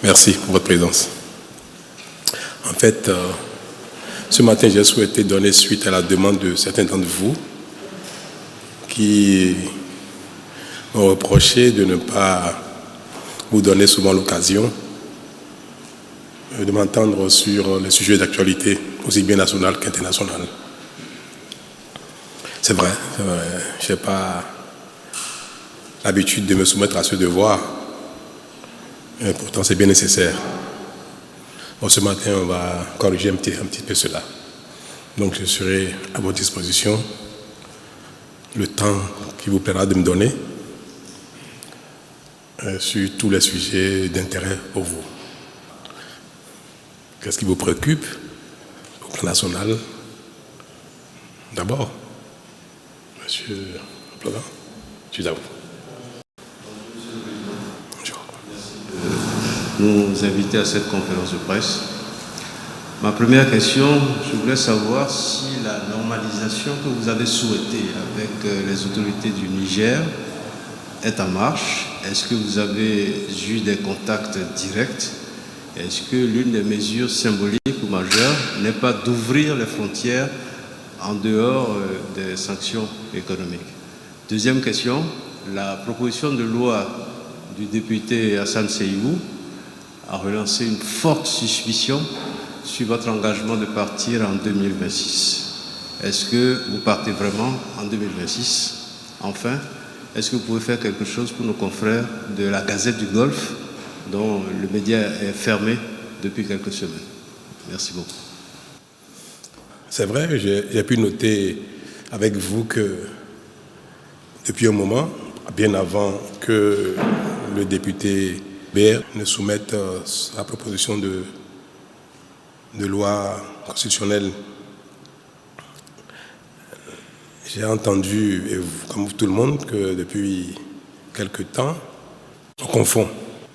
Merci pour votre présence. En fait, ce matin, j'ai souhaité donner suite à la demande de certains d'entre vous qui m'ont reproché de ne pas vous donner souvent l'occasion de m'entendre sur les sujets d'actualité, aussi bien national qu'international. C'est vrai, je n'ai pas l'habitude de me soumettre à ce devoir, mais pourtant c'est bien nécessaire. Bon, ce matin, on va corriger un petit peu cela. Donc je serai à votre disposition le temps qui vous permettra de me donner sur tous les sujets d'intérêt pour vous. Qu'est-ce qui vous préoccupe au plan national? D'abord, Monsieur Plogan, je suis à vous. Nous inviter à cette conférence de presse. Ma première question, je voulais savoir si la normalisation que vous avez souhaitée avec les autorités du Niger est en marche. Est-ce que vous avez eu des contacts directs? Est-ce que l'une des mesures symboliques ou majeures n'est pas d'ouvrir les frontières en dehors des sanctions économiques? Deuxième question, la proposition de loi du député Hassan Seibou a relancé une forte suspicion sur votre engagement de partir en 2026. Est-ce que vous partez vraiment en 2026? Enfin, est-ce que vous pouvez faire quelque chose pour nos confrères de la Gazette du Golfe, dont le média est fermé depuis quelques semaines? Merci beaucoup. C'est vrai, j'ai pu noter avec vous que depuis un moment, bien avant que le député BR ne soumette sa proposition de loi constitutionnelle, j'ai entendu, et comme tout le monde, que depuis quelque temps, on confond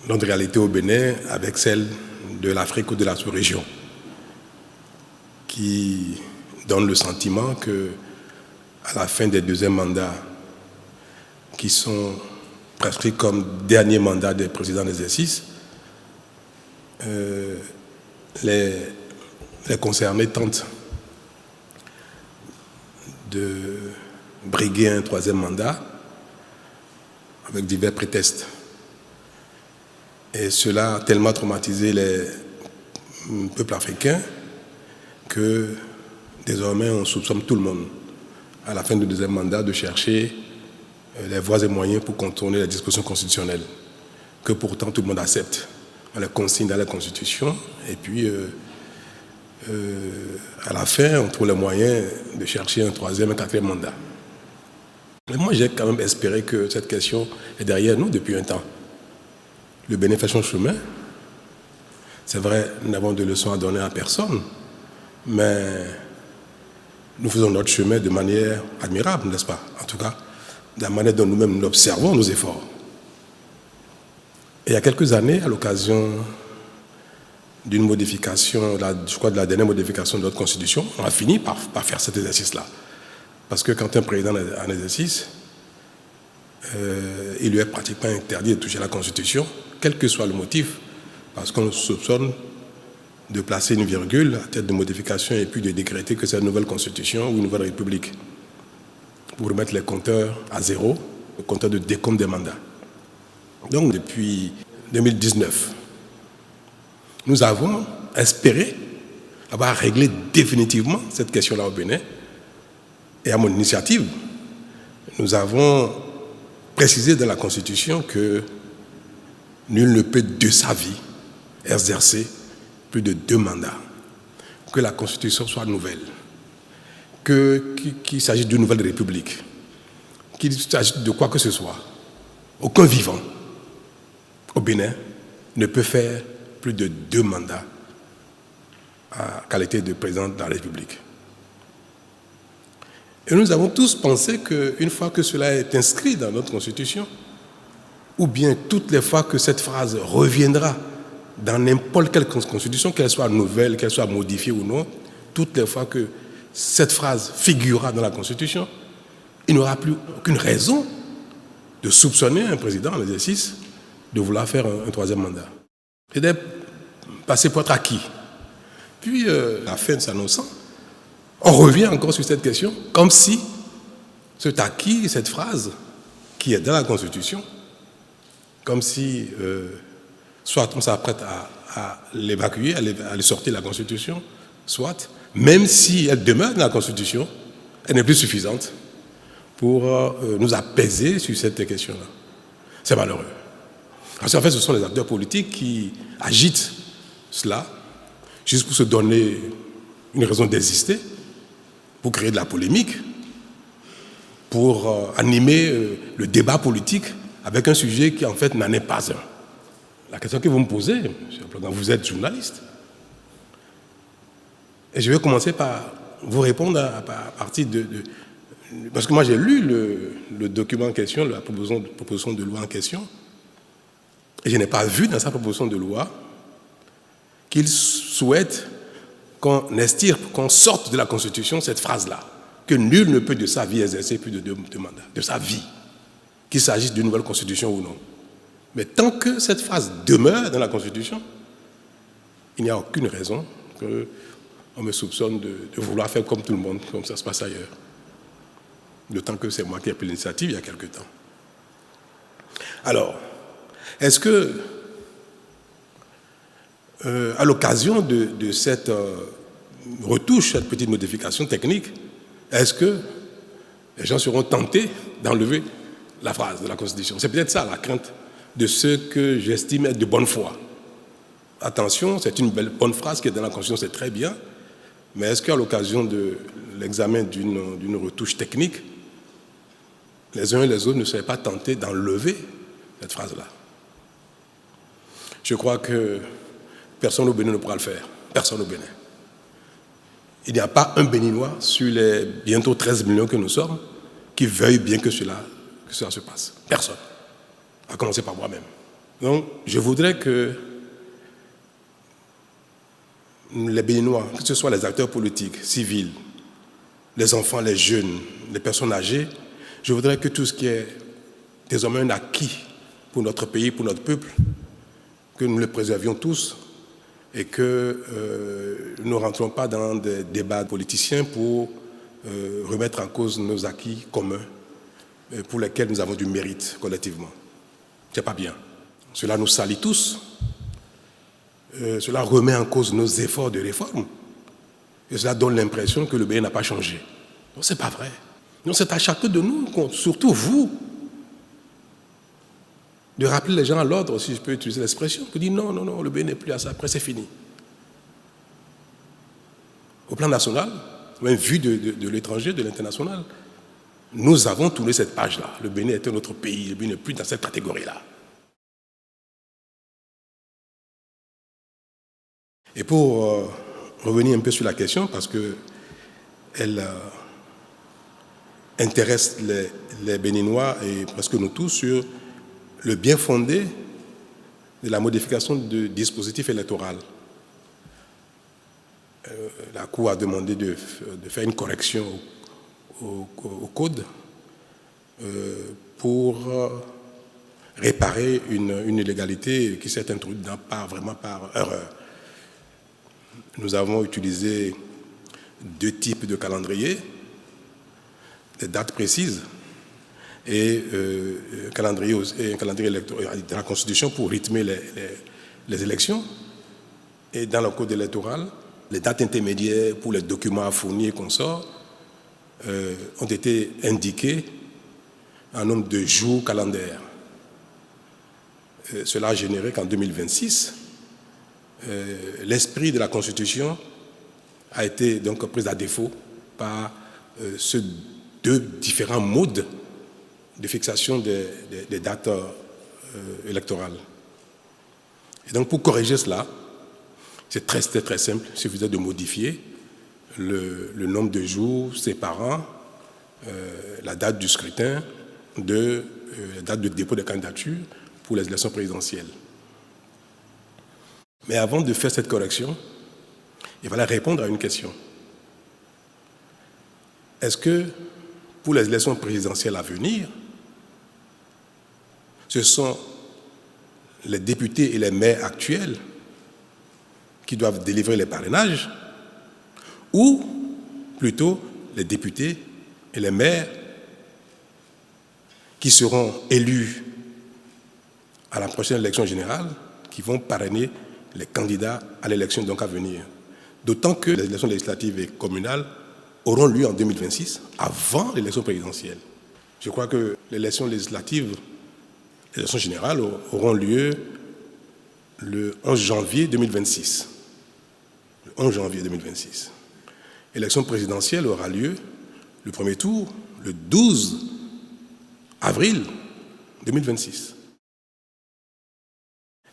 notre réalité au Bénin avec celle de l'Afrique ou de la sous-région, qui donne le sentiment que, à la fin des deuxièmes mandats, qui sont prescrits comme dernier mandat des présidents d'exercice, les concernés tentent de briguer un troisième mandat avec divers prétextes. Et cela a tellement traumatisé les peuples africains que désormais on soupçonne tout le monde, à la fin du deuxième mandat, de chercher les voies et moyens pour contourner les dispositions constitutionnelles, que pourtant tout le monde accepte. On les consigne dans la Constitution, et puis à la fin, on trouve les moyens de chercher un troisième, un quatrième mandat. Mais moi, j'ai quand même espéré que cette question est derrière nous depuis un temps. Le Bénin fait son chemin. C'est vrai, nous n'avons de leçons à donner à personne, mais nous faisons notre chemin de manière admirable, n'est-ce pas? En tout cas, de la manière dont nous-mêmes nous observons nos efforts. Et il y a quelques années, à l'occasion d'une modification, je crois de la dernière modification de notre Constitution, on a fini par faire cet exercice-là. Parce que quand un président est en exercice, il lui est pratiquement interdit de toucher la Constitution, quel que soit le motif, parce qu'on soupçonne de placer une virgule à tête de modification et puis de décréter que c'est une nouvelle Constitution ou une nouvelle République, pour remettre les compteurs à zéro, le compteur de décompte des mandats. Donc depuis 2019, nous avons espéré avoir réglé définitivement cette question-là au Bénin. Et à mon initiative, nous avons précisé dans la Constitution que nul ne peut de sa vie exercer plus de 2 mandats, que la Constitution soit nouvelle, qu'il s'agisse d'une nouvelle république, qu'il s'agisse de quoi que ce soit. Aucun vivant au Bénin ne peut faire plus de 2 mandats en qualité de président de la République. Et nous avons tous pensé qu'une fois que cela est inscrit dans notre Constitution, ou bien toutes les fois que cette phrase reviendra dans n'importe quelle Constitution, qu'elle soit nouvelle, qu'elle soit modifiée ou non, toutes les fois que cette phrase figurera dans la Constitution, il n'y aura plus aucune raison de soupçonner un président en exercice de vouloir faire un troisième mandat. C'était passé pour être acquis. Puis, la fin s'annonçant, on revient encore sur cette question, comme si cet acquis, cette phrase qui est dans la Constitution, comme si soit on s'apprête à l'évacuer, à le sortir de la Constitution, soit, même si elle demeure dans la Constitution, elle n'est plus suffisante pour nous apaiser sur cette question-là. C'est malheureux. Parce qu'en fait, ce sont les acteurs politiques qui agitent cela, juste pour se donner une raison d'exister, pour créer de la polémique, pour animer le débat politique avec un sujet qui en fait n'en est pas un. La question que vous me posez, M. le Président, vous êtes journaliste. Et je vais commencer par vous répondre à partir de... Parce que moi j'ai lu le document en question, la proposition de loi en question, et je n'ai pas vu dans sa proposition de loi qu'il souhaite qu'on estire, qu'on sorte de la Constitution cette phrase-là, que nul ne peut de sa vie exercer plus de 2 mandats, de sa vie, qu'il s'agisse d'une nouvelle Constitution ou non. Mais tant que cette phrase demeure dans la Constitution, il n'y a aucune raison qu'on me soupçonne de vouloir faire comme tout le monde, comme ça se passe ailleurs. D'autant que c'est moi qui ai pris l'initiative il y a quelque temps. Alors, est-ce que, à l'occasion de cette retouche, cette petite modification technique, est-ce que les gens seront tentés d'enlever la phrase de la Constitution? C'est peut-être ça la crainte de ceux que j'estime être de bonne foi. Attention, c'est une bonne phrase qui est dans la Constitution, c'est très bien, mais est-ce qu'à l'occasion de l'examen d'une retouche technique, les uns et les autres ne seraient pas tentés d'enlever cette phrase-là? Je crois que personne au Bénin ne pourra le faire. Personne au Bénin. Il n'y a pas un Béninois sur les bientôt 13 millions que nous sommes qui veuille bien que cela se passe. Personne. À commencer par moi-même. Donc, je voudrais que les Béninois, que ce soit les acteurs politiques, civils, les enfants, les jeunes, les personnes âgées, je voudrais que tout ce qui est désormais un acquis pour notre pays, pour notre peuple, que nous le préservions tous et que nous ne rentrons pas dans des débats politiciens pour remettre en cause nos acquis communs pour lesquels nous avons du mérite collectivement. Ce n'est pas bien. Cela nous salit tous. Cela remet en cause nos efforts de réforme. Et cela donne l'impression que le Bénin n'a pas changé. Non, ce n'est pas vrai. Non, c'est à chacun de nous, surtout vous, de rappeler les gens à l'ordre, si je peux utiliser l'expression, pour dire non, non, non, le Bénin n'est plus à ça, après c'est fini. Au plan national, même vu de l'étranger, de l'international, nous avons tourné cette page-là. Le Bénin est un autre pays, le Bénin n'est plus dans cette catégorie-là. Et pour revenir un peu sur la question, parce qu'elle intéresse les Béninois et presque nous tous sur le bien fondé de la modification du dispositif électoral. La Cour a demandé de faire une correction au code pour réparer une illégalité qui s'est introduite vraiment par erreur. Nous avons utilisé 2 types de calendrier, des dates précises, et un calendrier électoral de la Constitution pour rythmer les élections. Et dans le code électoral, les dates intermédiaires pour les documents à fournir et consorts ont été indiquées en nombre de jours calendaires. Cela a généré qu'en 2026, l'esprit de la Constitution a été donc pris à défaut par ces 2 différents modes de fixation des dates électorales. Et donc pour corriger cela, c'est très simple, il suffisait de modifier le nombre de jours séparant la date du scrutin de la date de dépôt de candidature pour les élections présidentielles. Mais avant de faire cette correction, il fallait répondre à une question. Est-ce que pour les élections présidentielles à venir, ce sont les députés et les maires actuels qui doivent délivrer les parrainages, ou plutôt les députés et les maires qui seront élus à la prochaine élection générale, qui vont parrainer les candidats à l'élection donc à venir. D'autant que les élections législatives et communales auront lieu en 2026, avant l'élection présidentielle. Je crois que l'élection législative, l'élection générale auront lieu le 11 janvier 2026. Le 11 janvier 2026. L'élection présidentielle aura lieu, le premier tour, le 12 avril 2026.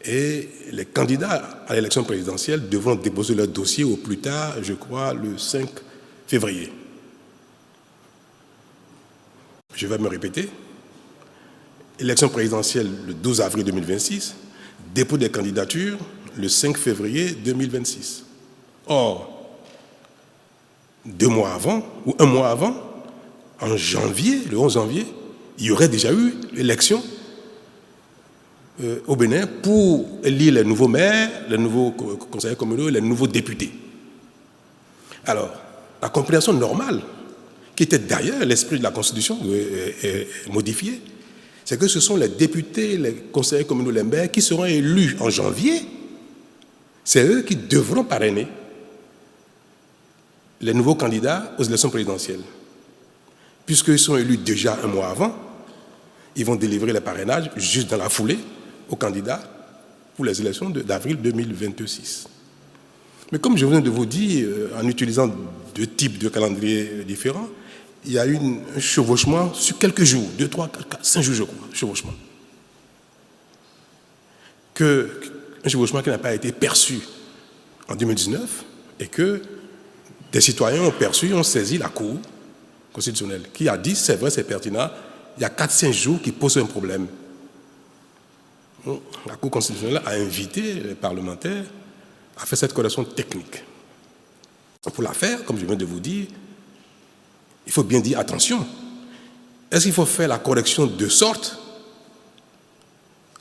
Et les candidats à l'élection présidentielle devront déposer leur dossier au plus tard, je crois, le 5 février. Je vais me répéter. Élection présidentielle le 12 avril 2026, dépôt des candidatures le 5 février 2026. Or, 2 mois avant, ou 1 mois avant, en janvier, le 11 janvier, il y aurait déjà eu l'élection au Bénin pour élire les nouveaux maires, les nouveaux conseillers communaux et les nouveaux députés. Alors, la compréhension normale, qui était d'ailleurs l'esprit de la Constitution modifiée, c'est que ce sont les députés, les conseillers communaux, les maires qui seront élus en janvier. C'est eux qui devront parrainer les nouveaux candidats aux élections présidentielles. Puisqu'ils sont élus déjà 1 mois avant, ils vont délivrer les parrainages juste dans la foulée aux candidats pour les élections d'avril 2026. Mais comme je viens de vous dire, en utilisant 2 types de calendriers différents, il y a eu un chevauchement sur quelques jours, 2, 3, 4, 5 jours, je crois, chevauchement. Un chevauchement qui n'a pas été perçu en 2019 et que des citoyens ont saisi la Cour constitutionnelle qui a dit, c'est vrai, c'est pertinent, il y a 4-5 jours qui posent un problème. La Cour constitutionnelle a invité les parlementaires à faire cette correction technique. Pour la faire, comme je viens de vous dire, il faut bien dire attention. Est-ce qu'il faut faire la correction de sorte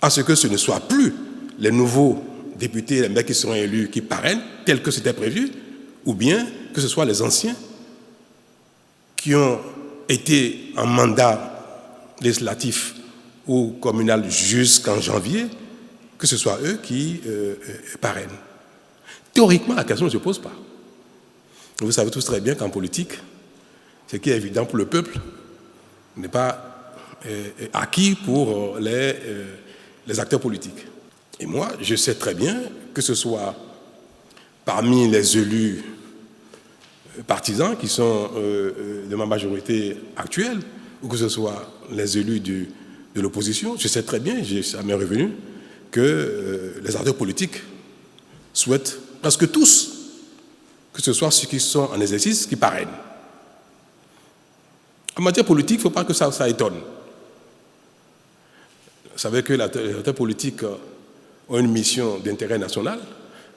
à ce que ce ne soit plus les nouveaux députés, les maires qui seront élus, qui parrainent, tel que c'était prévu, ou bien que ce soit les anciens qui ont été en mandat législatif ou communal jusqu'en janvier, que ce soit eux qui parrainent. Théoriquement, la question ne se pose pas. Vous savez tous très bien qu'en politique, ce qui est évident pour le peuple n'est pas acquis pour les acteurs politiques. Et moi, je sais très bien que ce soit parmi les élus partisans qui sont de ma majorité actuelle, ou que ce soit les élus de l'opposition, je sais très bien, ça m'est revenu, que les acteurs politiques souhaitent presque tous que ce soit ceux qui sont en exercice qui parrainent. En matière politique, il ne faut pas que ça étonne. Vous savez que les acteurs politiques ont une mission d'intérêt national,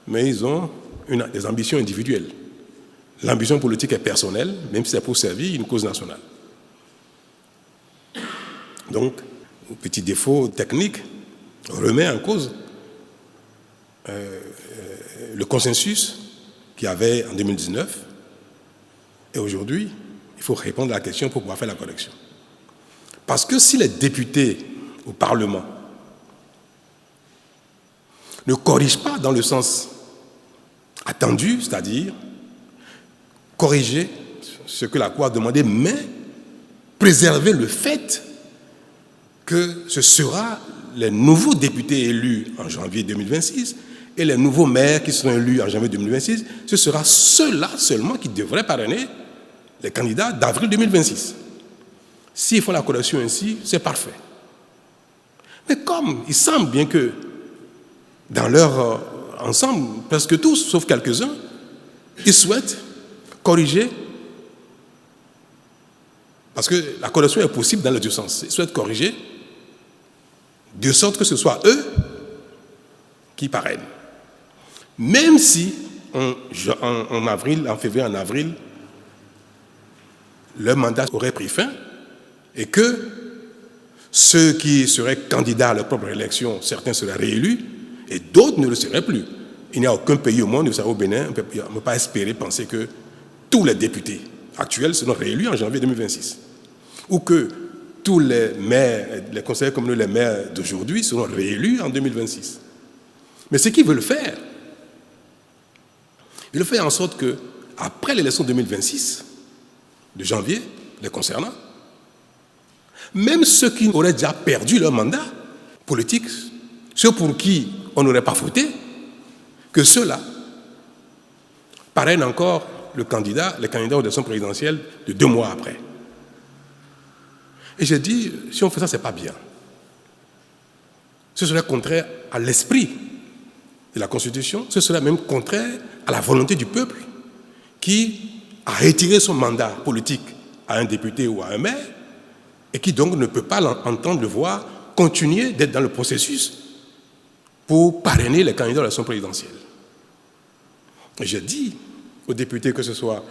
mais ils ont des ambitions individuelles. L'ambition politique est personnelle, même si c'est pour servir une cause nationale. Donc, au petit défaut technique, on remet en cause le consensus qu'il y avait en 2019. Et aujourd'hui, il faut répondre à la question pour pouvoir faire la correction. Parce que si les députés au Parlement ne corrigent pas dans le sens attendu, c'est-à-dire corriger ce que la Cour a demandé, mais préserver le fait que ce sera les nouveaux députés élus en janvier 2026 et les nouveaux maires qui seront élus en janvier 2026, ce sera ceux-là seulement qui devraient parrainer les candidats d'avril 2026. S'ils font la correction ainsi, c'est parfait. Mais comme il semble bien que dans leur ensemble, presque tous, sauf quelques-uns, ils souhaitent corriger, parce que la correction est possible dans les deux sens, ils souhaitent corriger de sorte que ce soit eux qui parrainent. Même si en février, leur mandat aurait pris fin et que Ceux qui seraient candidats à leur propre élection, certains seraient réélus et d'autres ne le seraient plus. Il n'y a aucun pays au monde, vous savez, au Bénin, on ne peut pas espérer penser que tous les députés actuels seront réélus en janvier 2026. Ou que tous les maires, les conseillers communaux, les maires d'aujourd'hui seront réélus en 2026. Mais ce qu'ils veulent faire, ils veulent faire en sorte que, après l'élection 2026, de janvier, les concernant, même ceux qui auraient déjà perdu leur mandat politique, ceux pour qui on n'aurait pas voté, que ceux-là parrainent encore les candidats aux élections présidentielles de 2 mois après. Et j'ai dit, si on fait ça, ce n'est pas bien. Ce serait contraire à l'esprit de la Constitution, ce serait même contraire à la volonté du peuple qui a retiré son mandat politique à un député ou à un maire et qui donc ne peut pas entendre le voir continuer d'être dans le processus pour parrainer les candidats à l'élection présidentielle. Et j'ai dit aux députés, que ce soit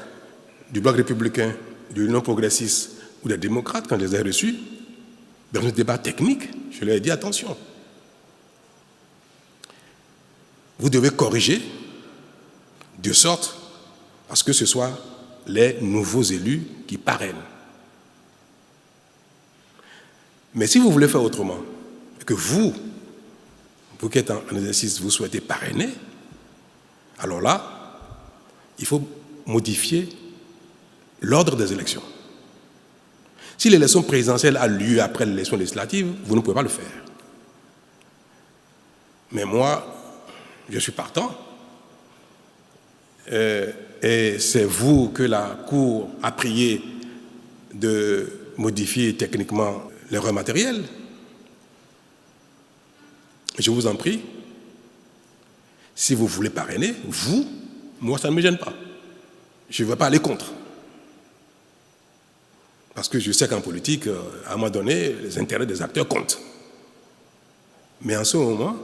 du Bloc républicain, de l'Union progressiste ou des démocrates, quand je les ai reçus, dans un débat technique, je leur ai dit attention. Vous devez corriger de sorte à ce que ce soit les nouveaux élus qui parrainent. Mais si vous voulez faire autrement, et que vous qui êtes en exercice, vous souhaitez parrainer, alors là, il faut modifier l'ordre des élections. Si l'élection présidentielle a lieu après l'élection législative, vous ne pouvez pas le faire. Mais moi, je suis partant. Et c'est vous que la Cour a prié de modifier techniquement l'erreur matérielle. Je vous en prie, si vous voulez parrainer, moi ça ne me gêne pas. Je ne vais pas aller contre. Parce que je sais qu'en politique, à un moment donné, les intérêts des acteurs comptent. Mais en ce moment,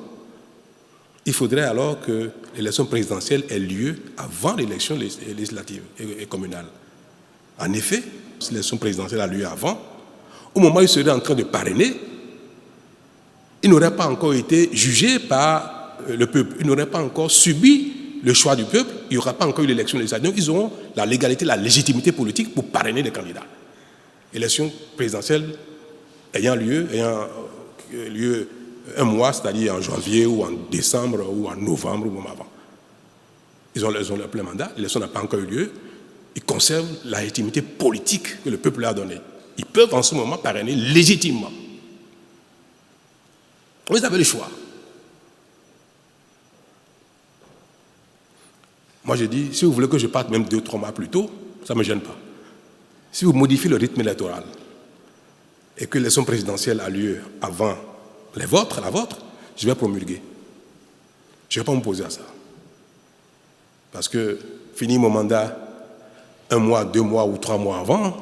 il faudrait alors que l'élection présidentielle ait lieu avant l'élection législative et communale. En effet, si l'élection présidentielle a lieu avant, au moment où il serait en train de parrainer, il n'aurait pas encore été jugé par le peuple, il n'aurait pas encore subi le choix du peuple, il n'y aura pas encore eu l'élection législative. Donc ils auront la légalité, la légitimité politique pour parrainer les candidats. L'élection présidentielle ayant lieu un mois, c'est-à-dire en janvier ou en décembre ou en novembre ou même avant. Ils ont leur plein mandat, l'élection n'a pas encore eu lieu, ils conservent la légitimité politique que le peuple leur a donnée. Ils peuvent en ce moment parrainer légitimement. Vous avez le choix. Moi, je dis, si vous voulez que je parte même 2-3 mois plus tôt, ça ne me gêne pas. Si vous modifiez le rythme électoral et que l'élection présidentielle a lieu avant la vôtre, je vais promulguer. Je ne vais pas m'opposer à ça. Parce que finir mon mandat 1 mois, 2 mois ou 3 mois avant,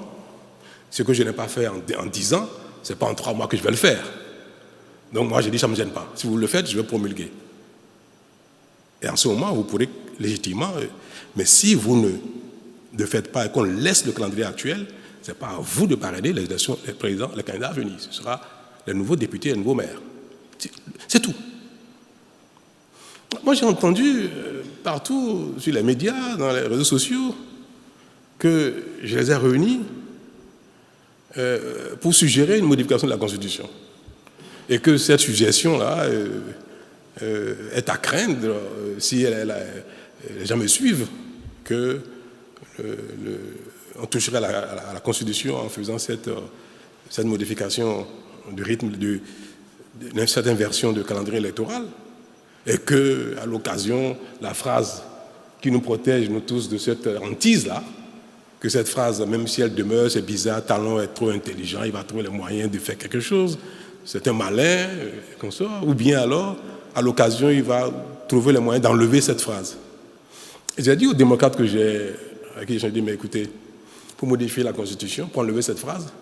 ce que je n'ai pas fait en 10 ans, ce n'est pas en 3 mois que je vais le faire. Donc moi, j'ai dit, ça ne me gêne pas. Si vous le faites, je vais promulguer. Et en ce moment, vous pourrez légitimement... Mais si vous ne le faites pas et qu'on laisse le calendrier actuel, ce n'est pas à vous de parrainer les présidents, les candidats à venir. Ce sera les nouveaux députés et les nouveaux maires. C'est tout. Moi, j'ai entendu partout, sur les médias, dans les réseaux sociaux, que je les ai réunis pour suggérer une modification de la Constitution. Et que cette suggestion-là est à craindre, si les gens me suivent, qu'on toucherait à la Constitution en faisant cette modification du rythme d'une certaine version de calendrier électoral. Et qu'à l'occasion, la phrase qui nous protège, nous tous, de cette hantise-là, que cette phrase, même si elle demeure, c'est bizarre, Talon est trop intelligent, il va trouver les moyens de faire quelque chose, c'est un malin, comme ça, ou bien alors, à l'occasion, il va trouver les moyens d'enlever cette phrase. Et j'ai dit aux démocrates à qui j'ai dit, mais écoutez, pour modifier la Constitution, pour enlever cette phrase,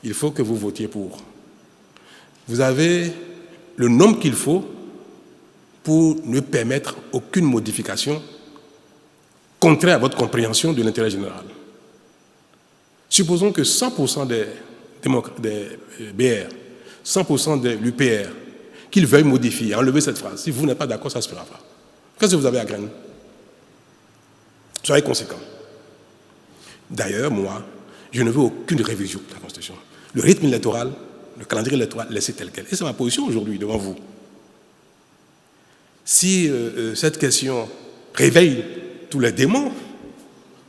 il faut que vous votiez pour. Vous avez le nombre qu'il faut pour ne permettre aucune modification contraire à votre compréhension de l'intérêt général. Supposons que 100% des BR 100% de l'UPR, qu'ils veuillent modifier, enlever cette phrase. Si vous n'êtes pas d'accord, ça ne se fera pas. Qu'est-ce que vous avez à craindre? Soyez conséquents. D'ailleurs, moi, je ne veux aucune révision de la Constitution. Le rythme électoral, le calendrier électoral, laissez tel quel. Et c'est ma position aujourd'hui devant vous. Si cette question réveille tous les démons,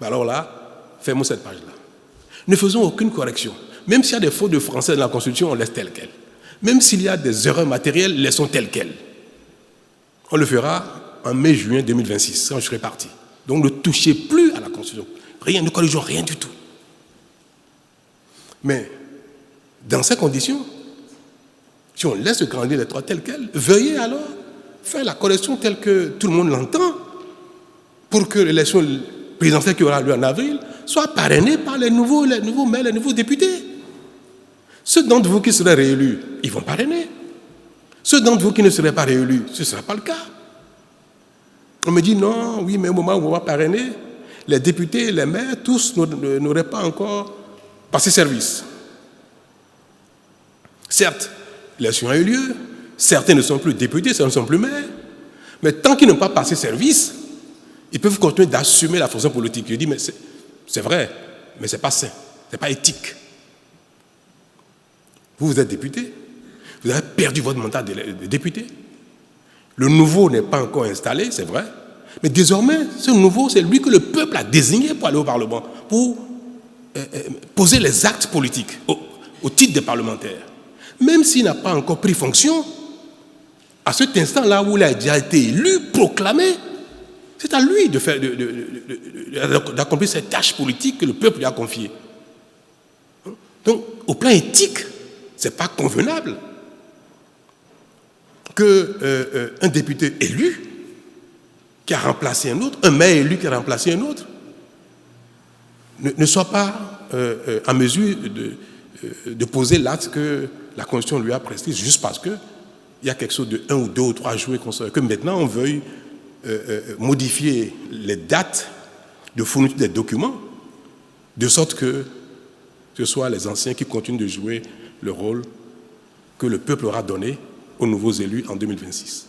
ben alors là, fermons cette page-là. Ne faisons aucune correction. Même s'il y a des fautes de français dans la Constitution, on laisse tel quel. Même s'il y a des erreurs matérielles, laissons tel quel. On le fera en mai-juin 2026, quand je serai parti. Donc ne touchez plus à la Constitution. Rien, ne corrigeons rien du tout. Mais, dans ces conditions, si on laisse le calendrier électoral tel quel, veuillez alors faire la correction telle que tout le monde l'entend pour que l'élection présidentielle qui aura lieu en avril soit parrainée par les nouveaux maires, les nouveaux députés. Ceux d'entre vous qui seraient réélus, ils vont parrainer. Ceux d'entre vous qui ne seraient pas réélus, ce ne sera pas le cas. On me dit non, oui, mais au moment où on va parrainer, les députés, les maires, tous n'auraient pas encore passé service. Certes, l'élection a eu lieu, certains ne sont plus députés, certains ne sont plus maires, mais tant qu'ils n'ont pas passé service, ils peuvent continuer d'assumer la fonction politique. Je dis, mais c'est vrai, mais ce n'est pas sain, ce n'est pas éthique. Vous êtes député, vous avez perdu votre mandat de député. Le nouveau n'est pas encore installé, c'est vrai, mais désormais, ce nouveau, c'est lui que le peuple a désigné pour aller au Parlement, pour poser les actes politiques au titre des parlementaires. Même s'il n'a pas encore pris fonction, à cet instant-là où il a déjà été élu, proclamé, c'est à lui d'accomplir cette tâche politique que le peuple lui a confiée. Donc, au plan éthique, ce n'est pas convenable qu'un député élu qui a remplacé un autre, un maire élu qui a remplacé un autre, ne soit pas en mesure de poser l'acte que la Constitution lui a prescrit juste parce qu'il y a quelque chose de 1 ou 2 ou 3 jours que maintenant on veuille modifier les dates de fourniture des documents de sorte que ce soit les anciens qui continuent de jouer le rôle que le peuple aura donné aux nouveaux élus en 2026.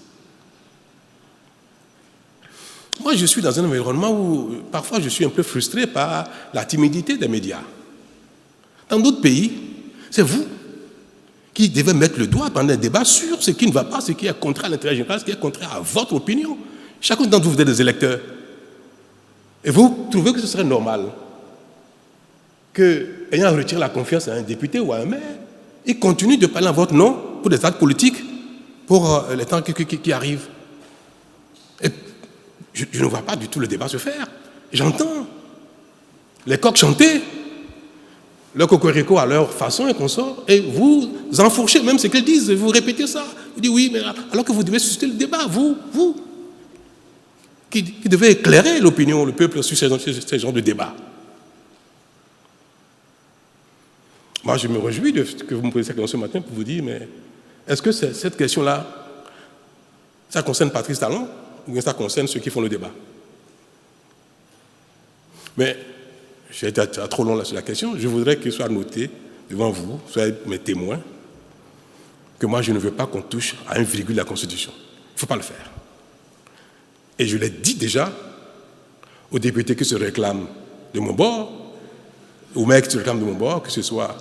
Moi, je suis dans un environnement où parfois je suis un peu frustré par la timidité des médias. Dans d'autres pays, c'est vous qui devez mettre le doigt pendant un débat sur ce qui ne va pas, ce qui est contraire à l'intérêt général, ce qui est contraire à votre opinion. Chacun d'entre vous, vous êtes des électeurs. Et vous trouvez que ce serait normal que, ayant retiré la confiance à un député ou à un maire, il continue de parler en votre nom pour des actes politiques pour les temps qui arrivent. Et je ne vois pas du tout le débat se faire. J'entends les coqs chanter, le cocorico à leur façon et consort, et vous enfourchez même ce qu'ils disent, vous répétez ça. Vous dites oui, mais alors que vous devez susciter le débat, vous qui devez éclairer l'opinion, le peuple sur ce genre de débat. Moi, je me réjouis de ce que vous me posez cette question ce matin pour vous dire, mais est-ce que cette question-là, ça concerne Patrice Talon ou bien ça concerne ceux qui font le débat? Mais j'ai été trop long là sur la question. Je voudrais qu'il soit noté devant vous, soyez mes témoins, que moi, je ne veux pas qu'on touche à une virgule de la Constitution. Il ne faut pas le faire. Et je l'ai dit déjà aux députés qui se réclament de mon bord, aux maires qui se réclament de mon bord, que ce soit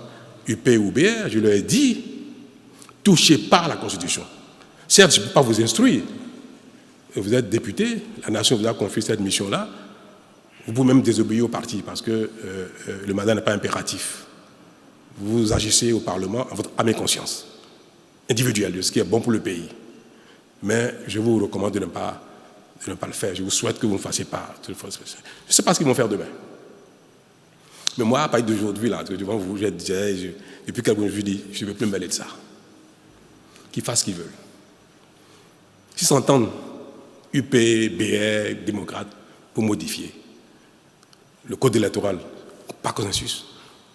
UP ou BR, je leur ai dit, touchez pas à la Constitution. Certes, je ne peux pas vous instruire. Vous êtes député, la nation vous a confié cette mission-là. Vous pouvez même désobéir au parti parce que le mandat n'est pas impératif. Vous agissez au Parlement à votre âme et conscience individuelle de ce qui est bon pour le pays. Mais je vous recommande de ne pas le faire. Je vous souhaite que vous ne fassiez pas. Je ne sais pas ce qu'ils vont faire demain. Mais moi, à partir d'aujourd'hui, là, devant vous, depuis quelques jours, je dis, je ne veux plus me mêler de ça. Qu'ils fassent ce qu'ils veulent. S'ils s'entendent, UP, BR, démocrates, pour modifier le code électoral par consensus,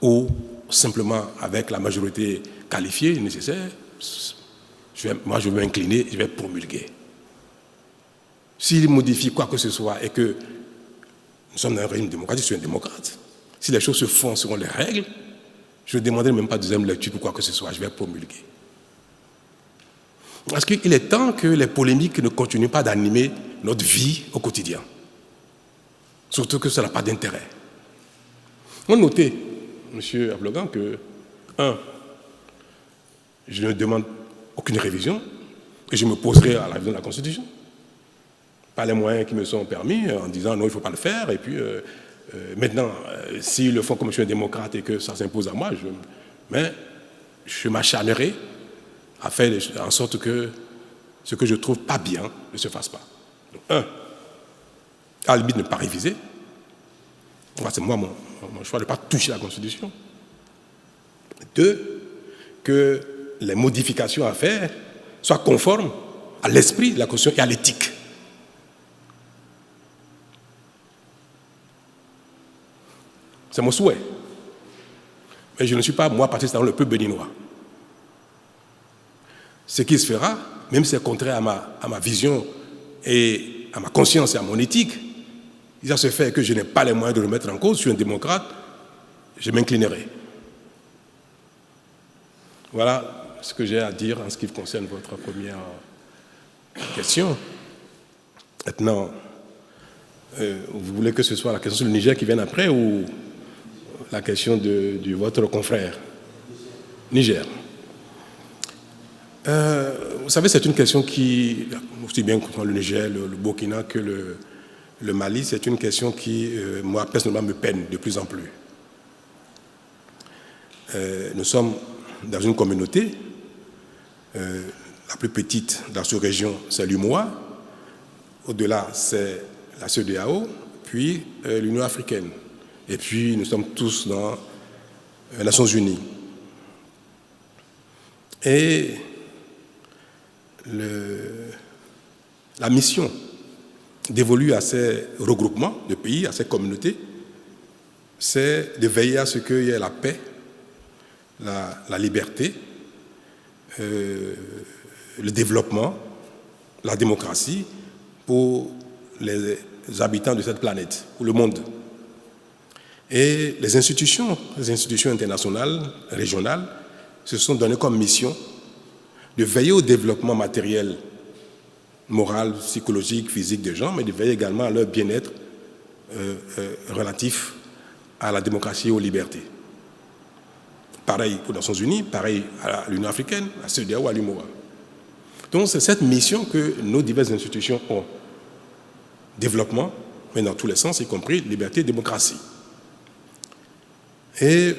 ou simplement avec la majorité qualifiée nécessaire, moi je vais m'incliner, je vais promulguer. S'ils modifient quoi que ce soit et que nous sommes dans un régime démocratique, je suis un démocrate, si les choses se font selon les règles, je ne demanderai même pas de deuxième lecture pour quoi que ce soit, je vais promulguer. Parce qu'il est temps que les polémiques ne continuent pas d'animer notre vie au quotidien. Surtout que ça n'a pas d'intérêt. On notait, M. Ablogan, que, je ne demande aucune révision et je me poserai à la révision de la Constitution. Pas les moyens qui me sont permis en disant non, il ne faut pas le faire. Et puis, maintenant, s'ils le font comme je suis un démocrate et que ça s'impose à moi, je m'acharnerai à faire en sorte que ce que je trouve pas bien ne se fasse pas. Donc, à la limite, ne pas réviser. C'est moi mon choix de ne pas toucher la Constitution. 2, que les modifications à faire soient conformes à l'esprit de la Constitution et à l'éthique. C'est mon souhait. Mais je ne suis pas, moi, parti dans le peuple béninois. Ce qui se fera, même si c'est contraire à ma vision et à ma conscience et à mon éthique, il va se faire que je n'ai pas les moyens de le mettre en cause, je suis un démocrate, je m'inclinerai. Voilà ce que j'ai à dire en ce qui concerne votre première question. Maintenant, vous voulez que ce soit la question sur le Niger qui vienne après ou la question de votre confrère Niger? Vous savez, c'est une question qui, aussi bien contre le Niger, le Burkina que le Mali, c'est une question qui, moi, personnellement, me peine de plus en plus. Nous sommes dans une communauté, la plus petite dans cette région, c'est l'UMOA. Au-delà, c'est la CEDEAO, puis l'Union africaine. Et puis, nous sommes tous dans les Nations unies. Et la mission dévolue à ces regroupements de pays, à ces communautés, c'est de veiller à ce qu'il y ait la paix, la liberté, le développement, la démocratie pour les habitants de cette planète, pour le monde. Et les institutions internationales, régionales, se sont données comme mission de veiller au développement matériel, moral, psychologique, physique des gens, mais de veiller également à leur bien-être relatif à la démocratie et aux libertés. Pareil aux Nations Unies, pareil à l'Union africaine, à CEDEAO, à l'UMOA. Donc c'est cette mission que nos diverses institutions ont. Développement, mais dans tous les sens, y compris liberté et démocratie. Et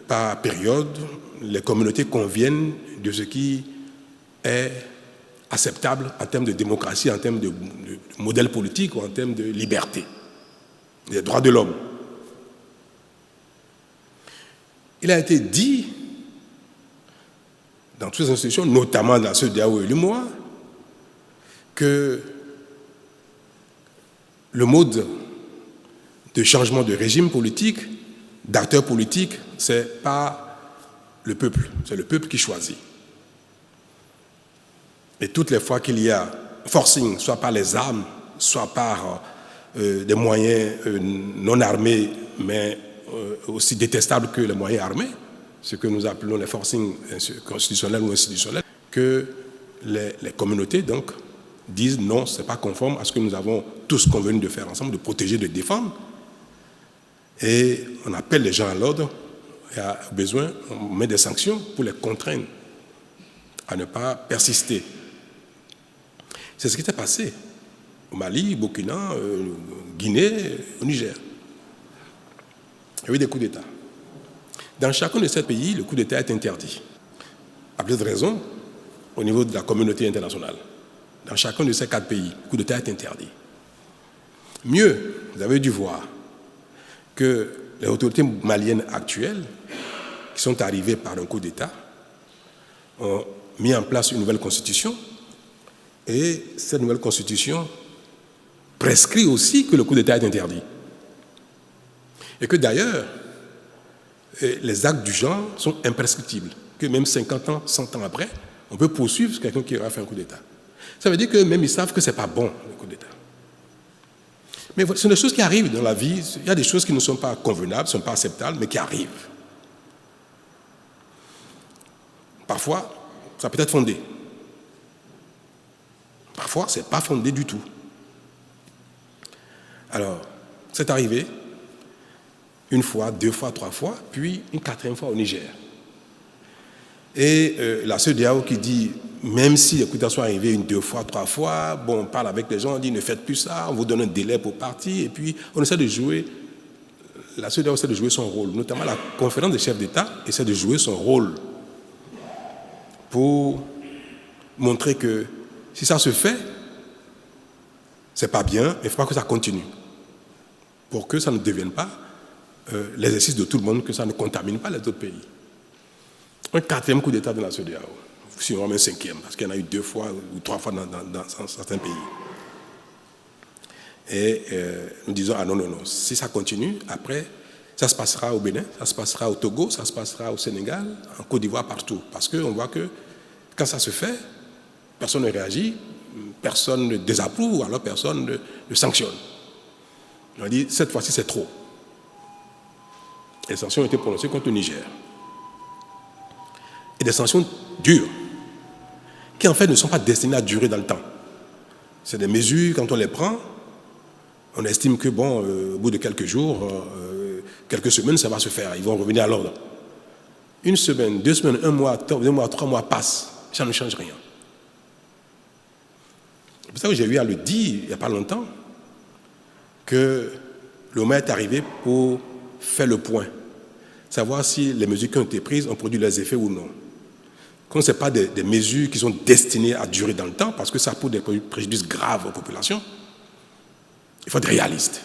par période, les communautés conviennent de ce qui est acceptable en termes de démocratie, en termes de modèle politique ou en termes de liberté, des droits de l'homme. Il a été dit dans toutes les institutions, notamment dans ceux d'AO et l'UMOA, que le mode de changement de régime politique, d'acteurs politiques, c'est pas le peuple, c'est le peuple qui choisit. Et toutes les fois qu'il y a forcing, soit par les armes, soit par des moyens non armés, mais aussi détestables que les moyens armés, ce que nous appelons les forcing constitutionnels ou institutionnels, que les communautés donc disent non, ce n'est pas conforme à ce que nous avons tous convenu de faire ensemble, de protéger, de défendre. Et on appelle les gens à l'ordre et à besoin, on met des sanctions pour les contraindre à ne pas persister. C'est ce qui s'est passé au Mali, au Burkina, Guinée, au Niger. Il y a eu des coups d'État. Dans chacun de ces pays, le coup d'État est interdit. À plus de raison, au niveau de la communauté internationale. Dans chacun de ces 4 pays, le coup d'État est interdit. Mieux, vous avez dû voir que les autorités maliennes actuelles, qui sont arrivées par un coup d'État, ont mis en place une nouvelle constitution, et cette nouvelle constitution prescrit aussi que le coup d'État est interdit. Et que d'ailleurs, les actes du genre sont imprescriptibles, que même 50 ans, 100 ans après, on peut poursuivre quelqu'un qui aura fait un coup d'État. Ça veut dire que même ils savent que ce n'est pas bon, le coup d'État. Mais ce sont des choses qui arrivent dans la vie. Il y a des choses qui ne sont pas convenables, ne sont pas acceptables, mais qui arrivent. Parfois, ça peut être fondé. Parfois, ce n'est pas fondé du tout. Alors, c'est arrivé une fois, 2 fois, 3 fois, puis une 4e fois au Niger. Et la CEDEAO qui dit, même si les coups d'État sont arrivés 1, 2 fois, 3 fois, bon, on parle avec les gens, on dit ne faites plus ça, on vous donne un délai pour partir, et puis on essaie de jouer, la CEDEAO essaie de jouer son rôle, notamment la conférence des chefs d'État essaie de jouer son rôle pour montrer que si ça se fait, c'est pas bien, mais il ne faut pas que ça continue, pour que ça ne devienne pas l'exercice de tout le monde, que ça ne contamine pas les autres pays. Un 4e coup d'État de la CEDEAO, sinon même un 5e, parce qu'il y en a eu 2 fois ou 3 fois dans certains pays. Et nous disons, ah non, si ça continue, après, ça se passera au Bénin, ça se passera au Togo, ça se passera au Sénégal, en Côte d'Ivoire, partout. Parce qu'on voit que quand ça se fait, personne ne réagit, personne ne désapprouve, alors personne ne sanctionne. On dit, cette fois-ci, c'est trop. Les sanctions ont été prononcées contre le Niger. Et des sanctions dures, qui en fait ne sont pas destinées à durer dans le temps. C'est des mesures, quand on les prend, on estime que, bon, au bout de quelques jours, quelques semaines, ça va se faire, ils vont revenir à l'ordre. 1 semaine, 2 semaines, 1 mois, 2 mois, 3 mois passent, ça ne change rien. C'est pour ça que j'ai eu à le dire, il n'y a pas longtemps, que le moment est arrivé pour faire le point, savoir si les mesures qui ont été prises ont produit leurs effets ou non. Comme ce n'est pas des mesures qui sont destinées à durer dans le temps, parce que ça pose des préjudices graves aux populations, il faut être réaliste.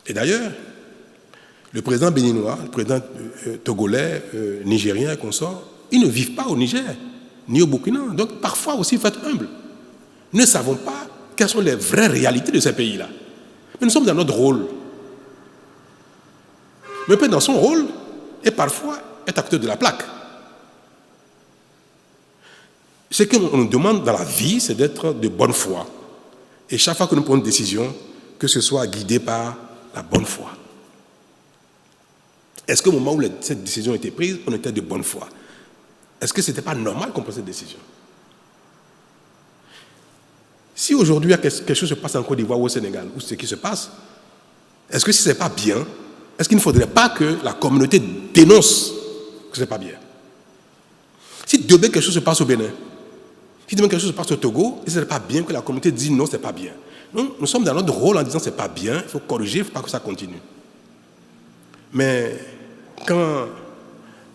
Et d'ailleurs, le président béninois, le président togolais, nigérien et consorts, ils ne vivent pas au Niger, ni au Burkina. Donc parfois aussi, il faut être humble. Nous ne savons pas quelles sont les vraies réalités de ces pays-là. Mais nous sommes dans notre rôle. Mais peut-être dans son rôle, et parfois être acteur de la plaque. Ce qu'on nous demande dans la vie, c'est d'être de bonne foi. Et chaque fois que nous prenons une décision, que ce soit guidé par la bonne foi. Est-ce qu'au moment où cette décision a été prise, on était de bonne foi? Est-ce que ce n'était pas normal qu'on prenne cette décision? Si aujourd'hui quelque chose se passe en Côte d'Ivoire ou au Sénégal, ou ce qui se passe, est-ce que si ce n'est pas bien, est-ce qu'il ne faudrait pas que la communauté dénonce que ce n'est pas bien? Si demain quelque chose se passe au Bénin, si demain quelque chose se passe au Togo, ce n'est pas bien que la communauté dise non, ce n'est pas bien. Nous sommes dans notre rôle en disant ce n'est pas bien, il faut corriger, il ne faut pas que ça continue. Mais quand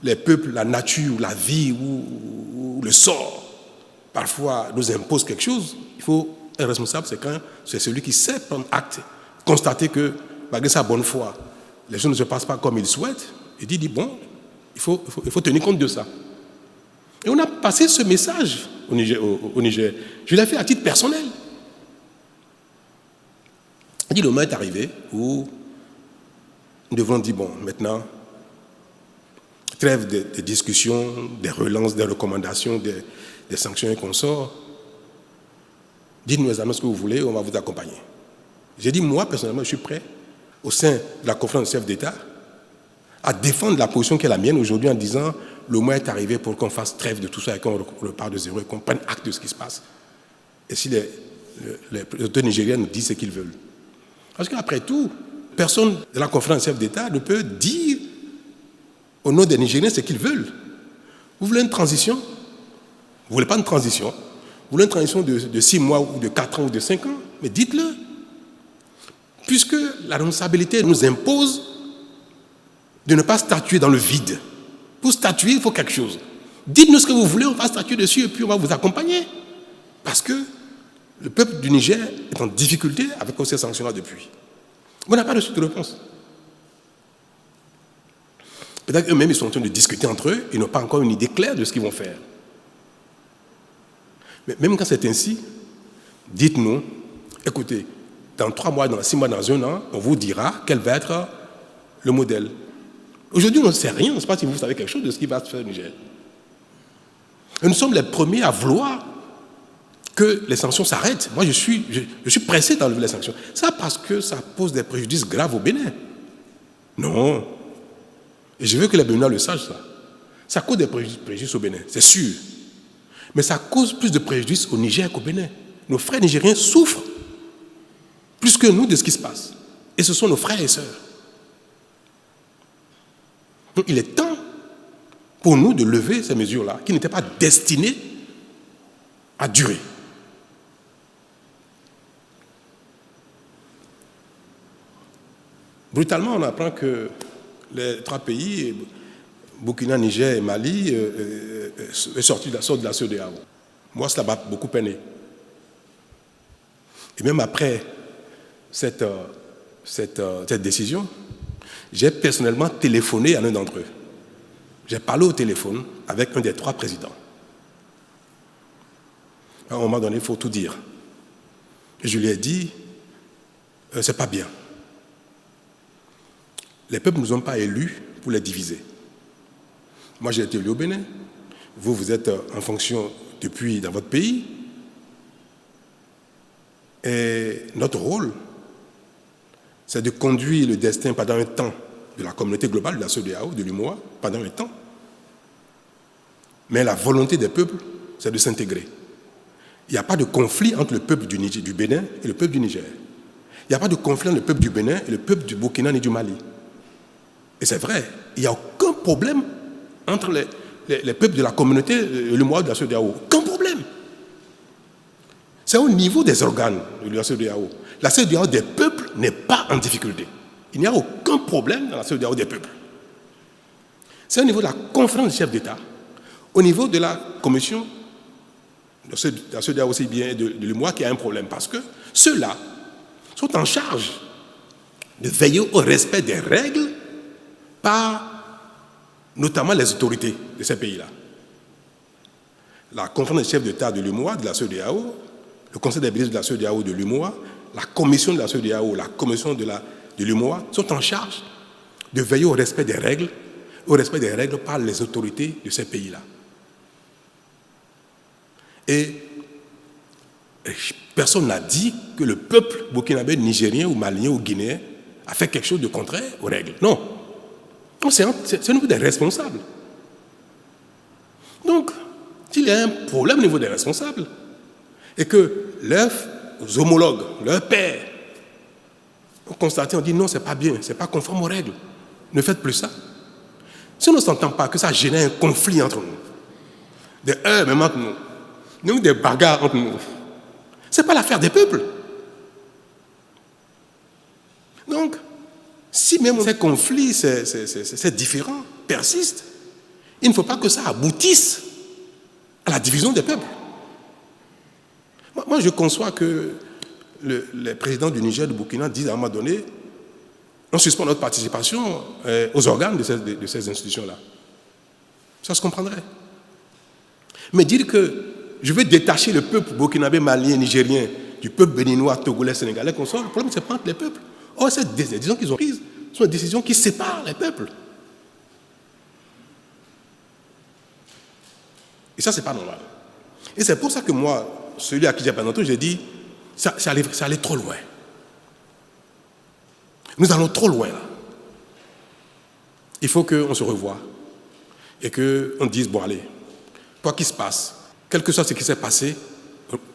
les peuples, la nature, la vie ou le sort, parfois nous imposent quelque chose, il faut être responsable, c'est celui qui sait prendre acte, constater que, malgré sa bonne foi, les choses ne se passent pas comme il souhaite, et dit bon, il faut tenir compte de ça. Et on a passé ce message au Niger. Je l'ai fait à titre personnel. Le moment est arrivé où nous devons dire, bon, maintenant, trêve des discussions, des relances, des recommandations, des sanctions et consorts. Dites-nous exactement ce que vous voulez, on va vous accompagner. J'ai dit, moi, personnellement, je suis prêt, au sein de la conférence des chefs d'État, à défendre la position qui est la mienne aujourd'hui en disant, le moment est arrivé pour qu'on fasse trêve de tout ça et qu'on repart de zéro et qu'on prenne acte de ce qui se passe. Et si les autorités nigériennes nous disent ce qu'ils veulent. Parce qu'après tout, personne de la conférence des chefs d'État ne peut dire au nom des Nigériens ce qu'ils veulent. Vous voulez une transition? Vous ne voulez pas une transition? Vous voulez une transition de 6 mois ou de 4 ans ou de 5 ans? Mais dites-le. Puisque la responsabilité nous impose de ne pas statuer dans le vide. Pour statuer, il faut quelque chose. Dites-nous ce que vous voulez, on va statuer dessus et puis on va vous accompagner. Parce que le peuple du Niger est en difficulté avec ces sanctions-là depuis. On n'a pas reçu de réponse. Peut-être qu'eux-mêmes, ils sont en train de discuter entre eux, ils n'ont pas encore une idée claire de ce qu'ils vont faire. Mais même quand c'est ainsi, dites-nous, écoutez, dans 3 mois, dans 6 mois, dans 1 an, on vous dira quel va être le modèle. Aujourd'hui, on ne sait rien, on ne sait pas si vous savez quelque chose de ce qui va se faire au Niger. Et nous sommes les premiers à vouloir que les sanctions s'arrêtent. Moi, je suis pressé d'enlever les sanctions. Ça parce que ça pose des préjudices graves au Bénin. Non. Et je veux que les Béninois le sachent, ça. Ça cause des préjudices au Bénin, c'est sûr. Mais ça cause plus de préjudice au Niger qu'au Bénin. Nos frères nigériens souffrent plus que nous de ce qui se passe. Et ce sont nos frères et sœurs. Donc il est temps pour nous de lever ces mesures-là qui n'étaient pas destinées à durer. Brutalement, on apprend que les 3 pays, Burkina, Niger et Mali, sortent de la CEDEAO. Moi, cela m'a beaucoup peiné. Et même après cette décision, j'ai personnellement téléphoné à l'un d'entre eux. J'ai parlé au téléphone avec un des 3 présidents. À un moment donné, il faut tout dire. Et je lui ai dit, c'est pas bien. Les peuples ne nous ont pas élus pour les diviser. Moi, j'ai été élu au Bénin. Vous, vous êtes en fonction depuis dans votre pays. Et notre rôle, c'est de conduire le destin pendant un temps de la communauté globale, de la CEDEAO, de l'UMOA, pendant un temps. Mais la volonté des peuples, c'est de s'intégrer. Il n'y a pas de conflit entre le peuple du Bénin et le peuple du Niger. Il n'y a pas de conflit entre le peuple du Bénin et le peuple du Burkina ni du Mali. Et c'est vrai, il n'y a aucun problème entre les peuples de la communauté, le mois de la CEDEAO. Aucun problème. C'est au niveau des organes de la CEDEAO. La CEDEAO des peuples n'est pas en difficulté. Il n'y a aucun problème dans la CEDEAO des peuples. C'est au niveau de la conférence des chefs d'État, au niveau de la commission de la CEDEAO aussi bien de l'UMOA qu'il y a un problème. Parce que ceux-là sont en charge de veiller au respect des règles par notamment les autorités de ces pays-là. La conférence des chefs d'État de l'UMOA, de la CEDEAO, le conseil des ministres de la CEDEAO de l'UMOA, la commission de la CEDEAO, la commission de l'UMOA sont en charge de veiller au respect des règles par les autorités de ces pays-là. Et personne n'a dit que le peuple burkinabé, nigérien ou malien ou guinéen a fait quelque chose de contraire aux règles. Non. C'est au niveau des responsables. Donc, s'il y a un problème au niveau des responsables, et que leurs homologues, leurs pairs, ont constaté, on dit non, c'est pas bien, c'est pas conforme aux règles. Ne faites plus ça. Si on ne s'entend pas, que ça génère un conflit entre nous, des heurts même entre nous, donc des bagarres entre nous, ce n'est pas l'affaire des peuples. Donc, si même ces conflits, ces différends persistent, il ne faut pas que ça aboutisse à la division des peuples. Moi, je conçois que les présidents du Niger, du Burkina disent à un moment donné, on suspend notre participation aux organes de ces institutions-là. Ça se comprendrait. Mais dire que je veux détacher le peuple burkinabé, malien, nigérien du peuple béninois, togolais, sénégalais, qu'on soit, le problème, c'est pas entre les peuples. Or, ces décisions qu'ils ont prises sont des décisions qui séparent les peuples. Et ça, c'est pas normal. Et c'est pour ça que moi, celui à qui j'ai parlé, j'ai dit, ça allait trop loin. Nous allons trop loin là. Il faut qu'on se revoie et qu'on dise, bon allez, quoi qu'il se passe, quel que soit ce qui s'est passé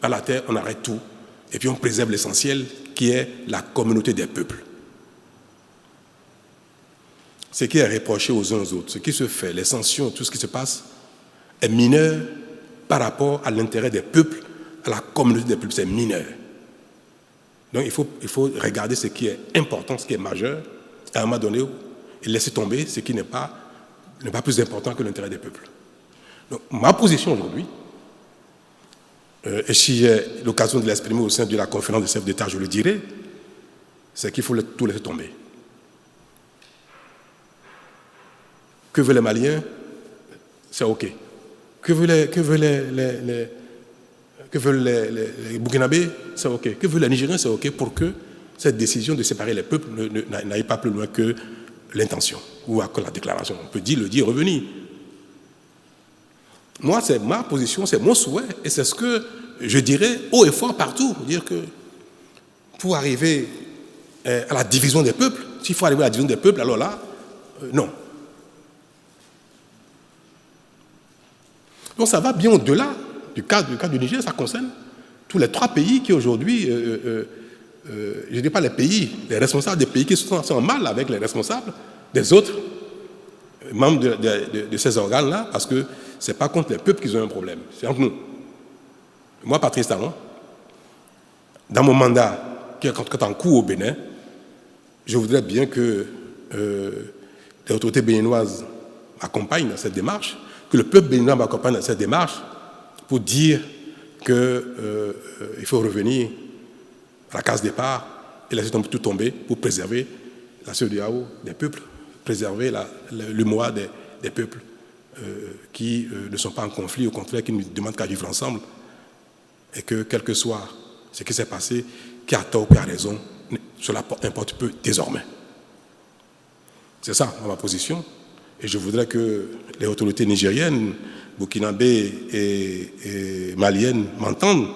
à la terre, on arrête tout et puis on préserve l'essentiel qui est la communauté des peuples. Ce qui est reproché aux uns aux autres, ce qui se fait, les sanctions, tout ce qui se passe est mineur par rapport à l'intérêt des peuples, à la communauté des peuples, c'est mineur. Donc il faut regarder ce qui est important, ce qui est majeur, à un moment donné, et laisser tomber ce qui n'est pas plus important que l'intérêt des peuples. Donc ma position aujourd'hui, et si j'ai l'occasion de l'exprimer au sein de la conférence des chefs d'État, je le dirai, c'est qu'il faut tout laisser tomber. Que veulent les Maliens? C'est OK. Que veulent les Burkinabés? C'est OK. Que veulent les Nigériens? C'est OK pour que cette décision de séparer les peuples n'aille pas plus loin que l'intention ou que la déclaration. On peut le dire, revenir. Moi, c'est ma position, c'est mon souhait, et c'est ce que je dirais haut et fort partout. Dire que pour arriver à la division des peuples, s'il faut arriver à la division des peuples, alors là, non. Donc ça va bien au-delà du cas du Niger, ça concerne tous les 3 pays qui aujourd'hui, je ne dis pas les pays, les responsables des pays qui sont en mal avec les responsables des autres membres de ces organes-là, parce que ce n'est pas contre les peuples qu'ils ont un problème, c'est entre nous. Moi, Patrice Talon, dans mon mandat qui est en cours au Bénin, je voudrais bien que les autorités béninoises m'accompagnent dans cette démarche, que le peuple béninois m'accompagne dans cette démarche pour dire qu'il faut revenir à la case départ et laisser tout tomber pour préserver la CEDEAO des peuples, préserver l'UMOA des peuples qui ne sont pas en conflit, au contraire, qui ne demandent qu'à vivre ensemble, et que, quel que soit ce qui s'est passé, qui a tort ou qui a raison, cela importe peu désormais. C'est ça ma position, et je voudrais que les autorités nigériennes, burkinabées et maliennes m'entendent,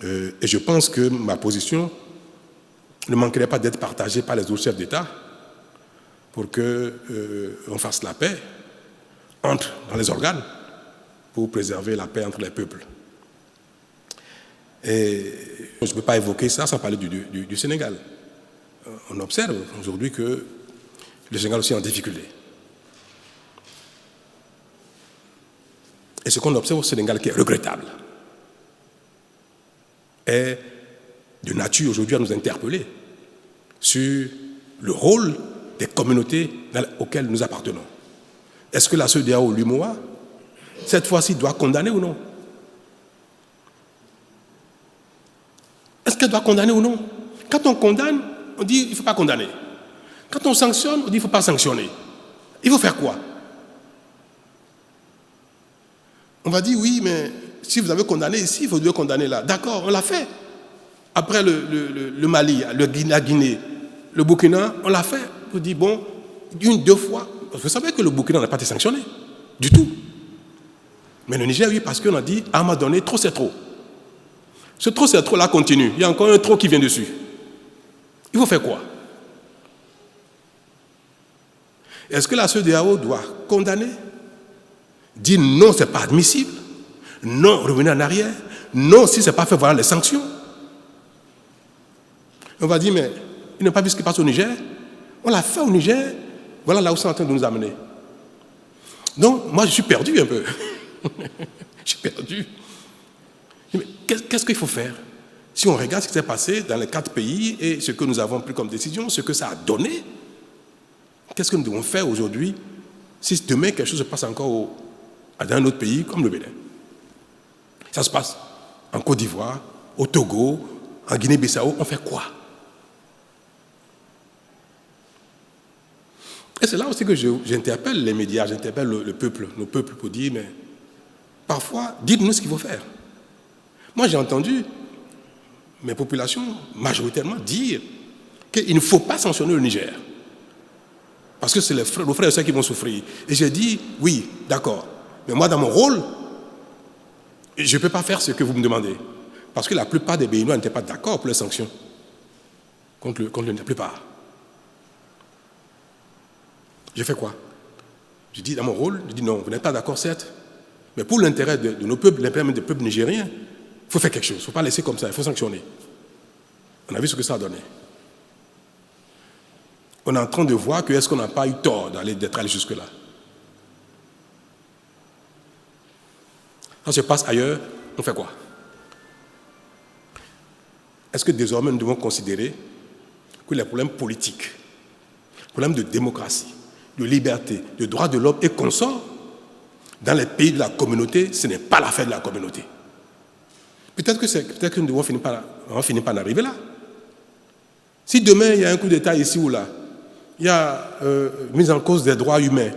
et je pense que ma position ne manquerait pas d'être partagée par les autres chefs d'État pour qu'on fasse la paix dans les organes pour préserver la paix entre les peuples. Et je ne peux pas évoquer ça sans parler du Sénégal. On observe aujourd'hui que le Sénégal aussi est en difficulté. Et ce qu'on observe au Sénégal qui est regrettable est de nature aujourd'hui à nous interpeller sur le rôle des communautés auxquelles nous appartenons. Est-ce que la CEDEAO ou l'UMOA, cette fois-ci, doit condamner ou non? Est-ce qu'elle doit condamner ou non? Quand on condamne, on dit qu'il ne faut pas condamner. Quand on sanctionne, on dit qu'il ne faut pas sanctionner. Il faut faire quoi? On va dire oui, mais si vous avez condamné ici, vous devez condamner là. D'accord, on l'a fait. Après le Mali, la Guinée, le Burkina, on l'a fait. On dit bon, une, 2 fois. Vous savez que le Burkina n'a pas été sanctionné du tout. Mais le Niger, oui, parce qu'on a dit à un moment donné, trop c'est trop. Ce trop c'est trop là continue. Il y a encore un trop qui vient dessus. Il faut faire quoi? Est-ce que la CEDEAO doit condamner? Dire non, ce n'est pas admissible. Non, revenir en arrière. Non, si ce n'est pas fait, voilà les sanctions. On va dire, mais il n'a pas vu ce qui passe au Niger. On l'a fait au Niger. Voilà là où c'est en train de nous amener. Donc, moi, je suis perdu un peu. Je suis perdu. Mais qu'est-ce qu'il faut faire? Si on regarde ce qui s'est passé dans les 4 pays et ce que nous avons pris comme décision, ce que ça a donné, qu'est-ce que nous devons faire aujourd'hui si demain quelque chose se passe encore dans un autre pays comme le Bénin? Ça se passe en Côte d'Ivoire, au Togo, en Guinée-Bissau, on fait quoi? Et c'est là aussi que j'interpelle les médias, j'interpelle le peuple, nos peuples, pour dire, mais parfois, dites-nous ce qu'il faut faire. Moi, j'ai entendu mes populations majoritairement dire qu'il ne faut pas sanctionner le Niger. Parce que c'est nos frères et sœurs qui vont souffrir. Et j'ai dit, oui, d'accord. Mais moi, dans mon rôle, je ne peux pas faire ce que vous me demandez. Parce que la plupart des Béninois n'étaient pas d'accord pour les sanctions. Contre la plupart. J'ai fait quoi? Je dis, dans mon rôle, je dis non, vous n'êtes pas d'accord, certes. Mais pour l'intérêt de nos peuples, l'intérêt des peuples nigériens, il faut faire quelque chose. Il ne faut pas laisser comme ça, il faut sanctionner. On a vu ce que ça a donné. On est en train de voir que est-ce qu'on n'a pas eu tort d'être allé jusque-là. Quand ça se passe ailleurs, on fait quoi? Est-ce que désormais nous devons considérer que les problèmes politiques, les problèmes de démocratie, de liberté, de droits de l'homme et consorts, dans les pays de la communauté, ce n'est pas l'affaire de la communauté. Peut-être que nous devons finir par en arriver là. Si demain il y a un coup d'État ici ou là, il y a mise en cause des droits humains,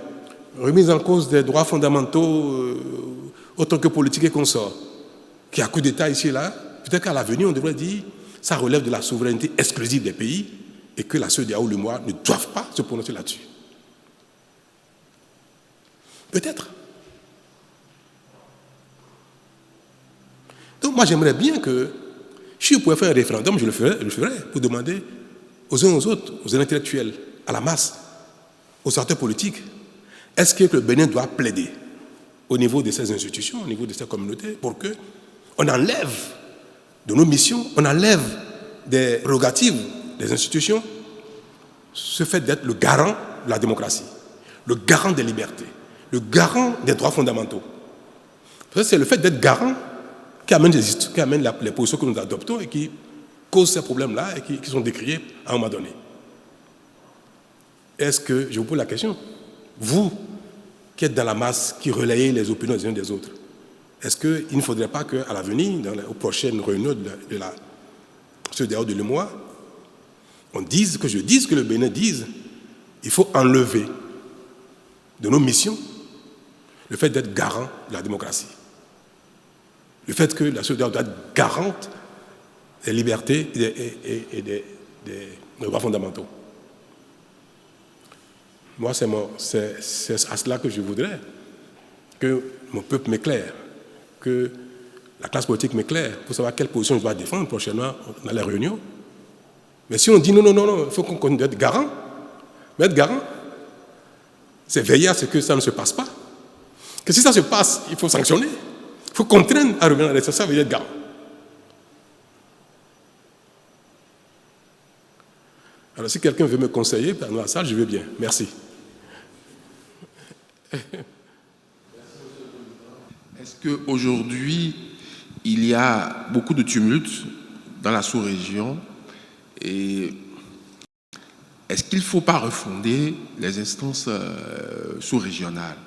remise en cause des droits fondamentaux autant que politiques et consorts, qu'il y a un coup d'État ici et là, peut-être qu'à l'avenir on devrait dire ça relève de la souveraineté exclusive des pays et que la CEDEAO ou l'UMOA ne doivent pas se prononcer là-dessus. Peut-être. Donc moi j'aimerais bien que, si je pouvais faire un référendum, je le ferais pour demander aux uns aux autres, aux intellectuels, à la masse, aux acteurs politiques, est-ce que le Bénin doit plaider au niveau de ces institutions, au niveau de ces communautés, pour qu'on enlève de nos missions, on enlève des prérogatives des institutions, ce fait d'être le garant de la démocratie, le garant des libertés, le garant des droits fondamentaux. C'est le fait d'être garant qui amène les positions que nous adoptons et qui cause ces problèmes-là et qui sont décriés à un moment donné. Est-ce que, je vous pose la question, vous qui êtes dans la masse, qui relayez les opinions des uns des autres, est-ce qu'il ne faudrait pas qu'à l'avenir, aux prochaines réunions de la CEDEAO de l'UEMOA, on dise, que je dise, que le Bénin dise, il faut enlever de nos missions le fait d'être garant de la démocratie. Le fait que la CEDEAO doit être garante des libertés et des droits fondamentaux. Moi, c'est à cela que je voudrais que mon peuple m'éclaire, que la classe politique m'éclaire pour savoir quelle position je dois défendre prochainement dans les réunions. Mais si on dit non, il faut qu'on continue d'être garant, mais être garant, c'est veiller à ce que ça ne se passe pas. Que si ça se passe, il faut sanctionner, il faut contraindre à revenir à l'essentiel, ça veut dire être garant. Alors si quelqu'un veut me conseiller dans la salle, je veux bien. Merci. Est-ce qu'aujourd'hui, il y a beaucoup de tumultes dans la sous-région et est-ce qu'il ne faut pas refonder les instances sous-régionales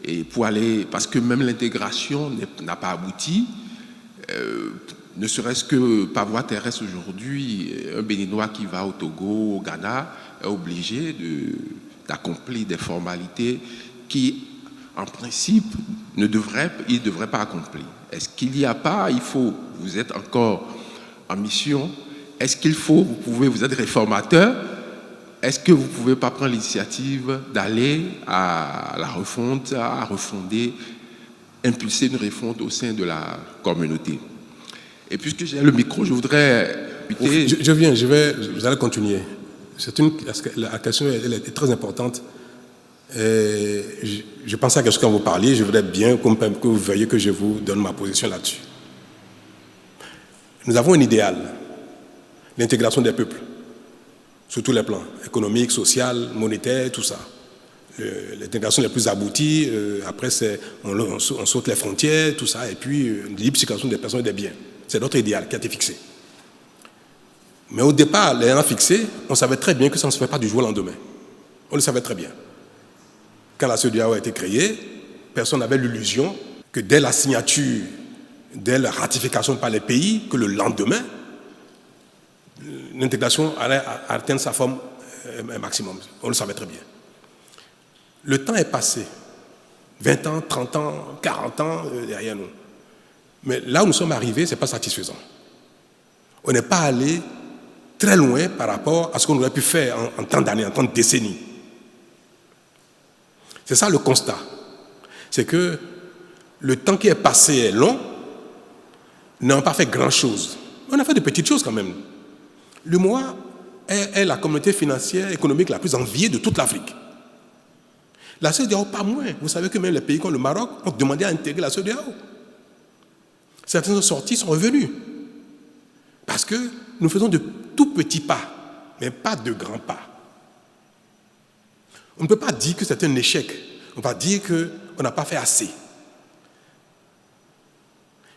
et pour aller, parce que même l'intégration n'a pas abouti, ne serait-ce que par voie terrestre aujourd'hui, un Béninois qui va au Togo, au Ghana, est obligé d'accomplir des formalités qui, en principe, il ne devrait pas accomplir. Est-ce qu'il n'y a pas, vous êtes encore en mission, est-ce qu'il faut, vous êtes réformateur, est-ce que vous ne pouvez pas prendre l'initiative d'aller à la refonte, à refonder, impulser une refonte au sein de la communauté? Et puisque j'ai le micro, je voudrais... Vous allez continuer. La question elle est très importante. Et je pensais à quelque chose quand vous parliez, je voudrais bien que vous veuillez que je vous donne ma position là-dessus. Nous avons un idéal, l'intégration des peuples, sur tous les plans, économique, social, monétaire, tout ça. L'intégration la plus aboutie, après on saute les frontières, tout ça, et puis une libre circulation des personnes et des biens. C'est notre idéal qui a été fixé. Mais au départ, l'ayant fixé, on savait très bien que ça ne se fait pas du jour au lendemain. On le savait très bien. Quand la CEDEAO a été créée, personne n'avait l'illusion que dès la signature, dès la ratification par les pays, que le lendemain, l'intégration allait atteindre sa forme maximum. On le savait très bien. Le temps est passé. 20 ans, 30 ans, 40 ans derrière nous. Mais là où nous sommes arrivés, ce n'est pas satisfaisant. On n'est pas allé très loin par rapport à ce qu'on aurait pu faire en tant d'années, en tant de décennies. C'est ça le constat. C'est que le temps qui est passé est long, nous n'avons pas fait grand-chose. On a fait de petites choses quand même. L'UEMOA est la communauté financière et économique la plus enviée de toute l'Afrique. La CEDEAO, pas moins. Vous savez que même les pays comme le Maroc ont demandé à intégrer la CEDEAO. Certains sont sortis, sont revenus. Parce que nous faisons de tout petits pas, mais pas de grands pas. On ne peut pas dire que c'est un échec. On va dire qu'on n'a pas fait assez.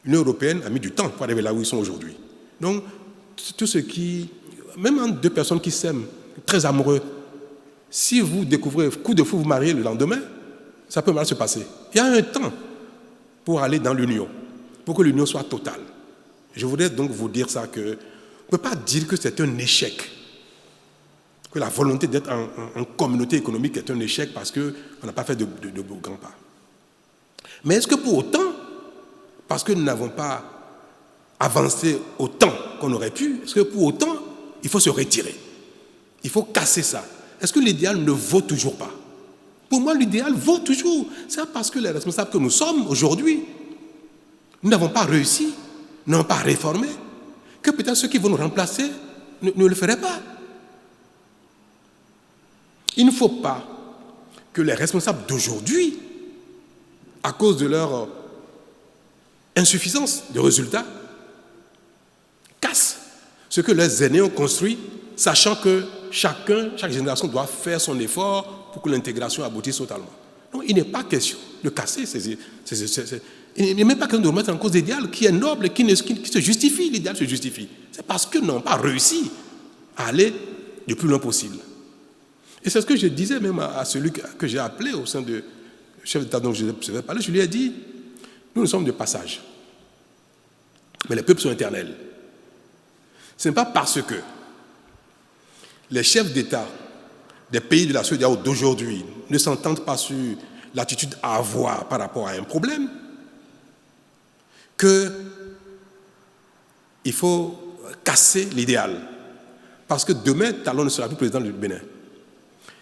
L'Union européenne a mis du temps pour arriver là où ils sont aujourd'hui. Donc, tout ce qui... Même entre deux personnes qui s'aiment, très amoureux, si vous découvrez coup de fou, vous mariez le lendemain, ça peut mal se passer. Il y a un temps pour aller dans l'union, pour que l'union soit totale. Je voudrais donc vous dire ça, qu'on ne peut pas dire que c'est un échec, que la volonté d'être en communauté économique est un échec parce qu'on n'a pas fait de grands pas. Mais est-ce que pour autant, parce que nous n'avons pas avancé autant qu'on aurait pu, est-ce que pour autant, il faut se retirer? Il faut casser ça. Est-ce que l'idéal ne vaut toujours pas? Pour moi, l'idéal vaut toujours. C'est parce que les responsables que nous sommes aujourd'hui, nous n'avons pas réussi, n'avons pas réformé, que peut-être ceux qui vont nous remplacer ne le feraient pas. Il ne faut pas que les responsables d'aujourd'hui à cause de leur insuffisance de résultats, cassent ce que leurs aînés ont construit, sachant que chaque génération doit faire son effort pour que l'intégration aboutisse totalement. Donc il n'est pas question de casser il n'est même pas question de remettre en cause l'idéal qui est noble et qui se justifie. L'idéal se justifie. C'est parce qu'ils n'ont pas réussi à aller le plus loin possible. Et c'est ce que je disais même à celui que j'ai appelé au sein du chef d'État dont je vais parler. Je lui ai dit, nous sommes de passage. Mais les peuples sont éternels. Ce n'est pas parce que les chefs d'État des pays de la CEDEAO d'aujourd'hui ne s'entendent pas sur l'attitude à avoir par rapport à un problème qu'il faut casser l'idéal. Parce que demain, Talon ne sera plus président du Bénin.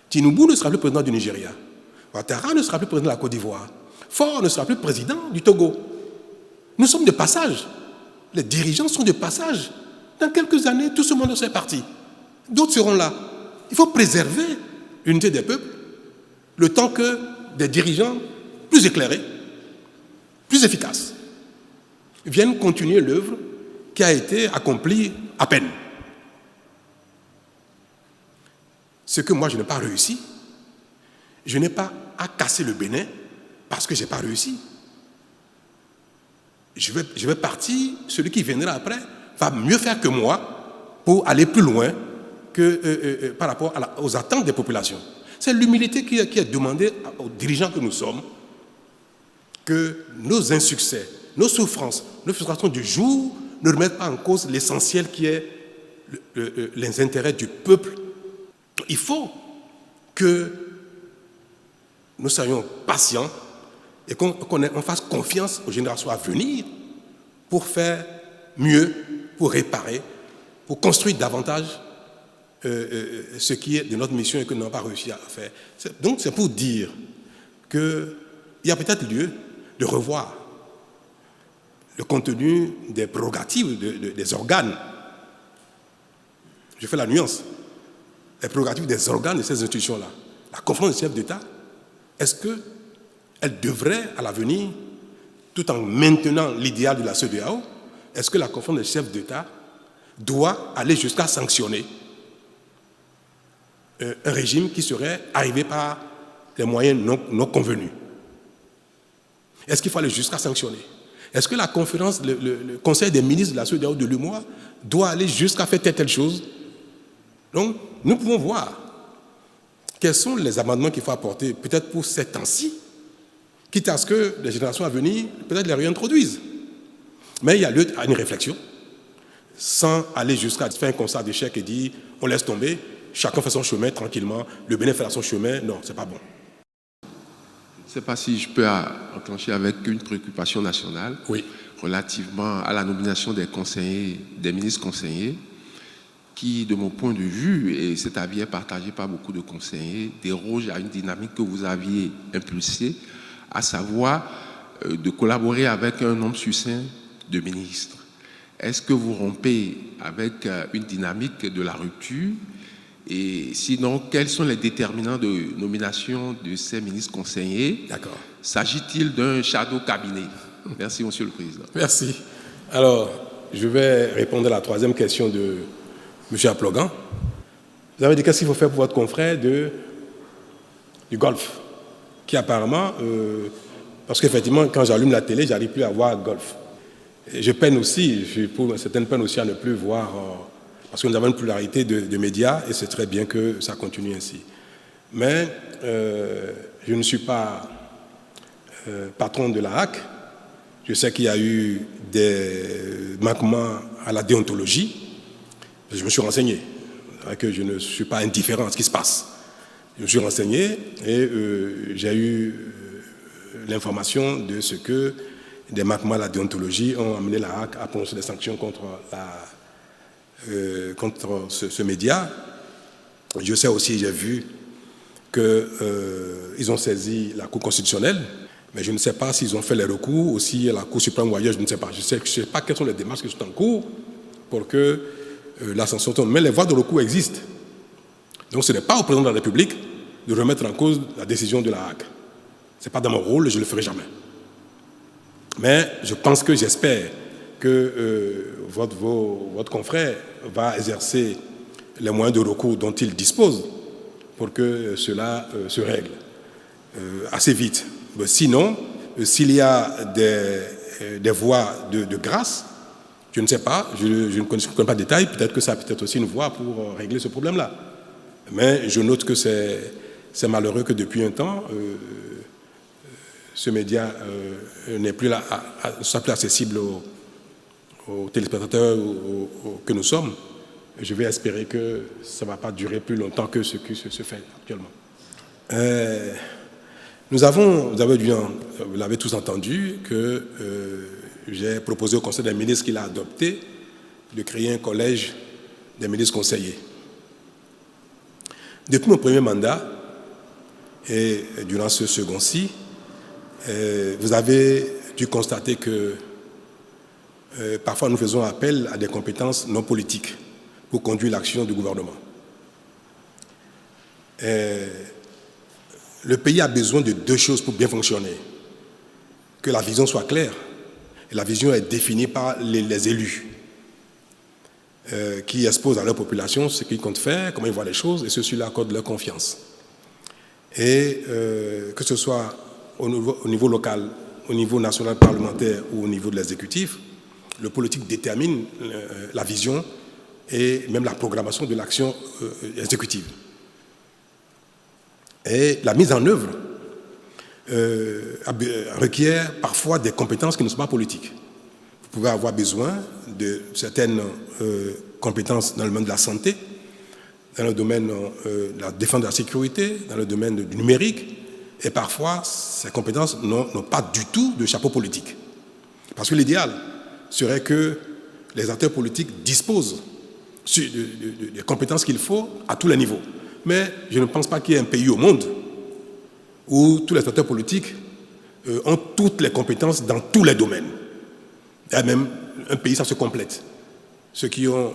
Tinubu ne sera plus président du Nigeria. Ouattara ne sera plus président de la Côte d'Ivoire. Faure ne sera plus président du Togo. Nous sommes de passage. Les dirigeants sont de passage. Dans quelques années, tout ce monde sera parti. D'autres seront là. Il faut préserver l'unité des peuples le temps que des dirigeants plus éclairés, plus efficaces, viennent continuer l'œuvre qui a été accomplie à peine. Ce que moi je n'ai pas réussi, je n'ai pas à casser le Bénin parce que je n'ai pas réussi. Je vais partir, celui qui viendra après va mieux faire que moi pour aller plus loin que par rapport aux attentes des populations. C'est l'humilité qui est demandée aux dirigeants que nous sommes, que nos insuccès, nos souffrances, nos frustrations du jour ne remettent pas en cause l'essentiel qui est les intérêts du peuple. Il faut que nous soyons patients et qu'on fasse confiance aux générations à venir pour faire mieux, pour réparer, pour construire davantage ce qui est de notre mission et que nous n'avons pas réussi à faire. Donc c'est pour dire qu'il y a peut-être lieu de revoir le contenu des prérogatives des organes. Je fais la nuance. Les prérogatives des organes de ces institutions-là. La conférence des chefs d'État, est-ce qu'elle devrait, à l'avenir, tout en maintenant l'idéal de la CEDEAO, est-ce que la conférence des chefs d'État doit aller jusqu'à sanctionner un régime qui serait arrivé par les moyens non convenus? Est-ce qu'il faut aller jusqu'à sanctionner? Est-ce que la conférence, le conseil des ministres de la CEDEAO de l'UMOA doit aller jusqu'à faire telle chose? Donc, nous pouvons voir quels sont les amendements qu'il faut apporter, peut-être pour ces temps-ci, quitte à ce que les générations à venir, peut-être les réintroduisent. Mais il y a lieu à une réflexion, sans aller jusqu'à faire un constat d'échec et dire on laisse tomber, chacun fait son chemin tranquillement, le Bénin fait son chemin. Non, c'est pas bon. Je ne sais pas si je peux enclencher avec une préoccupation nationale relativement à la nomination des conseillers, des ministres conseillers, qui, de mon point de vue, et cet avis est partagé par beaucoup de conseillers, déroge à une dynamique que vous aviez impulsée, à savoir de collaborer avec un nombre succinct de ministres. Est-ce que vous rompez avec une dynamique de la rupture? Et sinon, quels sont les déterminants de nomination de ces ministres conseillers? D'accord. S'agit-il d'un shadow cabinet? Merci, Monsieur le Président. Merci. Alors, je vais répondre à la troisième question de M. Aplogan. Vous avez dit qu'est-ce qu'il faut faire pour votre confrère du golf, qui apparemment, parce qu'effectivement, quand j'allume la télé, j'arrive plus à voir golf. Et je peine aussi, pour certaines peines aussi à ne plus voir, parce que nous avons une pluralité de médias et c'est très bien que ça continue ainsi. Mais je ne suis pas patron de la HAC. Je sais qu'il y a eu des manquements à la déontologie. Je me suis renseigné, que je ne suis pas indifférent à ce qui se passe. Je me suis renseigné et j'ai eu l'information de ce que des manquements à la déontologie ont amené la HAC à prononcer des sanctions contre ce média. Je sais aussi, j'ai vu qu'ils ont saisi la Cour constitutionnelle, mais je ne sais pas s'ils ont fait les recours, ou si la Cour suprême ou ailleurs, je ne sais pas. Je ne sais pas quelles sont les démarches qui sont en cours pour que la sanction tombe. Mais les voies de recours existent. Donc ce n'est pas au président de la République de remettre en cause la décision de la HAC. Ce n'est pas dans mon rôle et je ne le ferai jamais. Mais j'espère que votre confrère va exercer les moyens de recours dont il dispose pour que cela se règle assez vite. Mais sinon, s'il y a des voies de grâce, je ne sais pas, je ne connais pas de détails, peut-être que ça peut être aussi une voie pour régler ce problème-là. Mais je note que c'est malheureux que depuis un temps, ce média n'est plus là, soit plus accessible aux téléspectateurs que nous sommes. Je vais espérer que ça ne va pas durer plus longtemps que ce qui se fait actuellement. Vous l'avez tous entendu, que j'ai proposé au Conseil des ministres qu'il a adopté de créer un collège des ministres conseillers. Depuis mon premier mandat et durant ce second-ci, vous avez dû constater que parfois nous faisons appel à des compétences non politiques pour conduire l'action du gouvernement. Le pays a besoin de deux choses pour bien fonctionner. Que la vision soit claire. Et la vision est définie par les élus qui exposent à leur population ce qu'ils comptent faire, comment ils voient les choses, et ceux-ci accordent leur confiance. Et que ce soit au niveau local, au niveau national parlementaire ou au niveau de l'exécutif, le politique détermine la vision et même la programmation de l'action exécutive. Et la mise en œuvre requiert parfois des compétences qui ne sont pas politiques. Vous pouvez avoir besoin de certaines compétences dans le domaine de la santé, dans le domaine de la défense de la sécurité, dans le domaine du numérique, et parfois ces compétences n'ont pas du tout de chapeau politique. Parce que l'idéal serait que les acteurs politiques disposent des compétences qu'il faut à tous les niveaux. Mais je ne pense pas qu'il y ait un pays au monde où tous les acteurs politiques ont toutes les compétences dans tous les domaines. Et même un pays, ça se complète. Ceux qui ont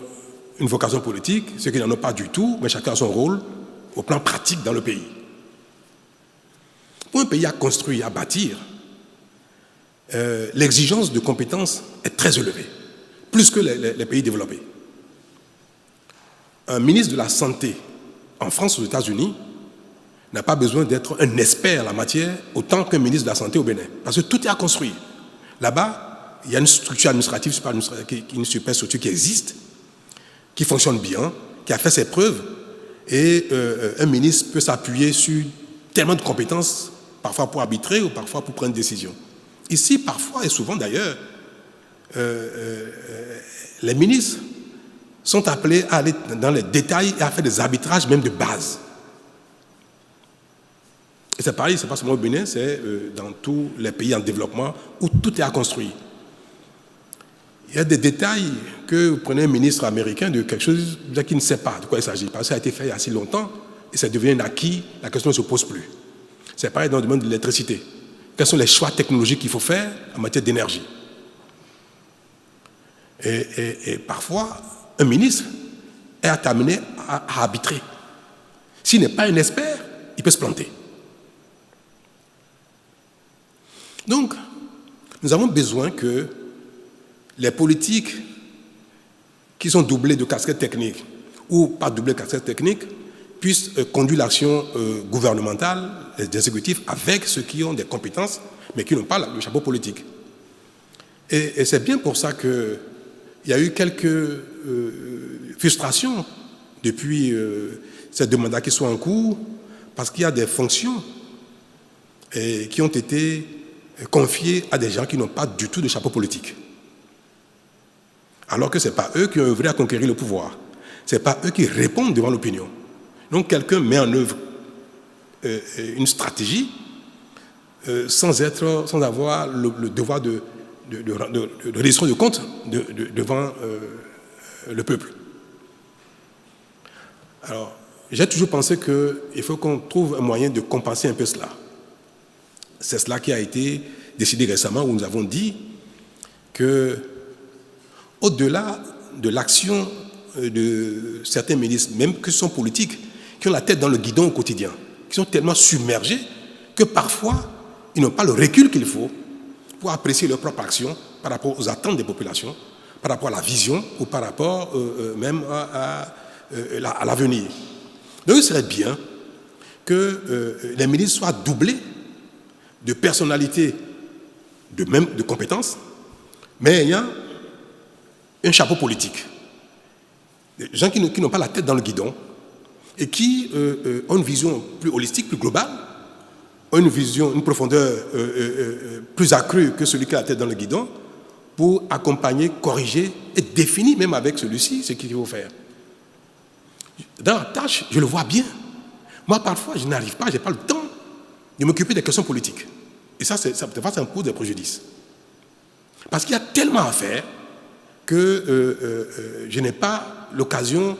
une vocation politique, ceux qui n'en ont pas du tout, mais chacun a son rôle au plan pratique dans le pays. Pour un pays à construire, à bâtir, l'exigence de compétences est très élevée, plus que les pays développés. Un ministre de la Santé en France, aux États-Unis, n'a pas besoin d'être un expert en la matière autant qu'un ministre de la Santé au Bénin. Parce que tout est à construire. Là-bas, il y a une structure administrative, une superstructure qui existe, qui fonctionne bien, qui a fait ses preuves, et un ministre peut s'appuyer sur tellement de compétences, parfois pour arbitrer ou parfois pour prendre une décision. Ici, parfois et souvent d'ailleurs, les ministres sont appelés à aller dans les détails et à faire des arbitrages même de base. Et c'est pareil, c'est pas seulement au Bénin, c'est dans tous les pays en développement où tout est à construire. Il y a des détails que vous prenez un ministre américain de quelque chose qui ne sait pas de quoi il s'agit, parce que ça a été fait il y a si longtemps et ça devient un acquis, la question ne se pose plus. C'est pareil dans le domaine de l'électricité. Quels sont les choix technologiques qu'il faut faire en matière d'énergie? Et parfois, un ministre est amené à arbitrer. S'il n'est pas un expert, il peut se planter. Donc, nous avons besoin que les politiques qui sont doublées de casquettes techniques ou pas doublées de casquettes techniques puissent conduire l'action gouvernementale, les exécutifs, avec ceux qui ont des compétences, mais qui n'ont pas le chapeau politique. Et c'est bien pour ça qu'il y a eu quelques frustrations depuis ces deux mandats qui sont en cours, parce qu'il y a des fonctions qui ont été confiées à des gens qui n'ont pas du tout de chapeau politique. Alors que ce n'est pas eux qui ont œuvré à conquérir le pouvoir. Ce n'est pas eux qui répondent devant l'opinion. Donc quelqu'un met en œuvre une stratégie sans avoir le devoir de reddition de compte devant le peuple. Alors, j'ai toujours pensé qu'il faut qu'on trouve un moyen de compenser un peu cela. C'est cela qui a été décidé récemment, où nous avons dit que, au-delà de l'action de certains ministres, même que ce sont politiques, qui ont la tête dans le guidon au quotidien, qui sont tellement submergés que parfois, ils n'ont pas le recul qu'il faut pour apprécier leur propre action par rapport aux attentes des populations, par rapport à la vision ou par rapport même à l'avenir. Donc il serait bien que les ministres soient doublés de personnalités, de compétences, mais ayant un chapeau politique. Des gens qui n'ont pas la tête dans le guidon et qui ont une vision plus holistique, plus globale, ont une vision, une profondeur plus accrue que celui qui a la tête dans le guidon pour accompagner, corriger et définir même avec celui-ci ce qu'il faut faire. Dans la tâche, je le vois bien. Moi, parfois, je n'arrive pas, je n'ai pas le temps de m'occuper des questions politiques. Et ça me pose des préjudices. Parce qu'il y a tellement à faire que je n'ai pas l'occasion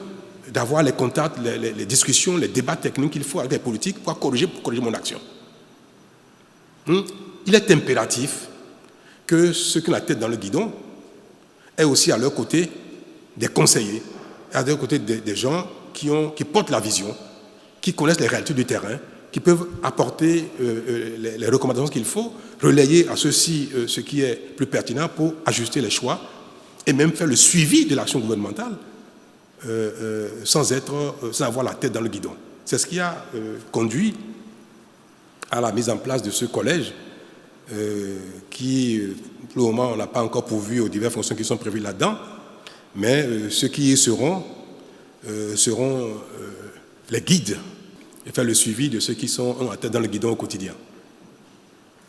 d'avoir les contacts, les discussions, les débats techniques qu'il faut avec les politiques pour corriger mon action. Il est impératif que ceux qui ont la tête dans le guidon aient aussi à leur côté des conseillers, à leur côté des gens qui portent la vision, qui connaissent les réalités du terrain, qui peuvent apporter les recommandations qu'il faut, relayer à ceux-ci ce qui est plus pertinent pour ajuster les choix et même faire le suivi de l'action gouvernementale sans avoir la tête dans le guidon. C'est ce qui a conduit à la mise en place de ce collège qui, pour le moment, on n'a pas encore pourvu aux diverses fonctions qui sont prévues là-dedans, mais ceux qui y seront les guides et faire le suivi de ceux qui sont en tête dans le guidon au quotidien.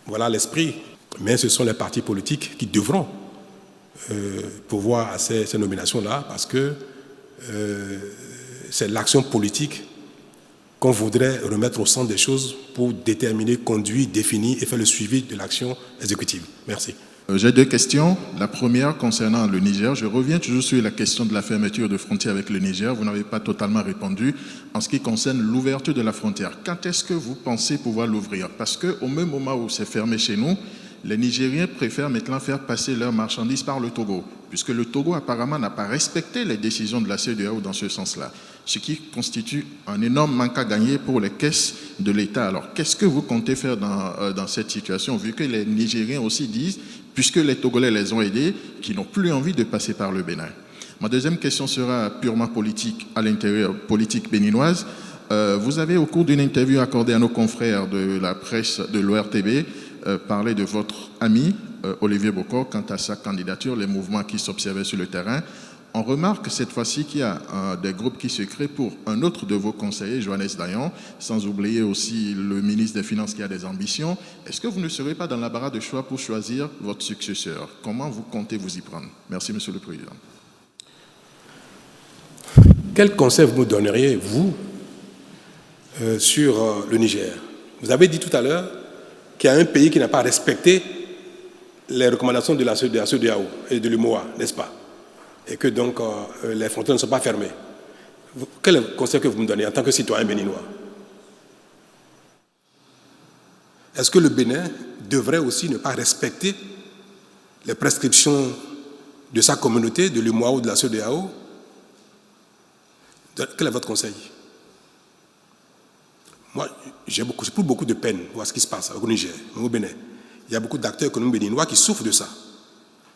Voilà l'esprit. Mais ce sont les partis politiques qui devront pourvoir à ces nominations-là parce que c'est l'action politique qu'on voudrait remettre au centre des choses pour déterminer, conduire, définir et faire le suivi de l'action exécutive. Merci. J'ai deux questions. La première concernant le Niger. Je reviens toujours sur la question de la fermeture de frontières avec le Niger. Vous n'avez pas totalement répondu en ce qui concerne l'ouverture de la frontière. Quand est-ce que vous pensez pouvoir l'ouvrir? Parce qu'au même moment où c'est fermé chez nous, les Nigériens préfèrent maintenant faire passer leurs marchandises par le Togo, puisque le Togo apparemment n'a pas respecté les décisions de la CEDEAO dans ce sens-là, ce qui constitue un énorme manque à gagner pour les caisses de l'État. Alors, qu'est-ce que vous comptez faire dans cette situation, vu que les Nigériens aussi disent, puisque les Togolais les ont aidés, qu'ils n'ont plus envie de passer par le Bénin? Ma deuxième question sera purement politique, à l'intérieur politique béninoise. Vous avez, au cours d'une interview accordée à nos confrères de la presse de l'ORTB, parlé de votre ami Olivier Bokor quant à sa candidature, les mouvements qui s'observaient sur le terrain. On remarque cette fois-ci qu'il y a des groupes qui se créent pour un autre de vos conseillers, Johannes Dayon, sans oublier aussi le ministre des Finances qui a des ambitions. Est-ce que vous ne serez pas dans l'embarras de choix pour choisir votre successeur? Comment vous comptez vous y prendre? Merci, Monsieur le Président. Quel conseil vous me donneriez, vous, sur le Niger? Vous avez dit tout à l'heure qu'il y a un pays qui n'a pas respecté les recommandations de la CEDEAO et de l'UMOA, n'est-ce pas? Et que donc les frontières ne sont pas fermées. Quel est le conseil que vous me donnez en tant que citoyen béninois? Est-ce que le Bénin devrait aussi ne pas respecter les prescriptions de sa communauté, de l'UMOA ou de la CEDEAO? Quel est votre conseil? Moi, j'ai beaucoup de peine pour voir ce qui se passe au Niger, au Bénin. Il y a beaucoup d'acteurs économiques béninois qui souffrent de ça.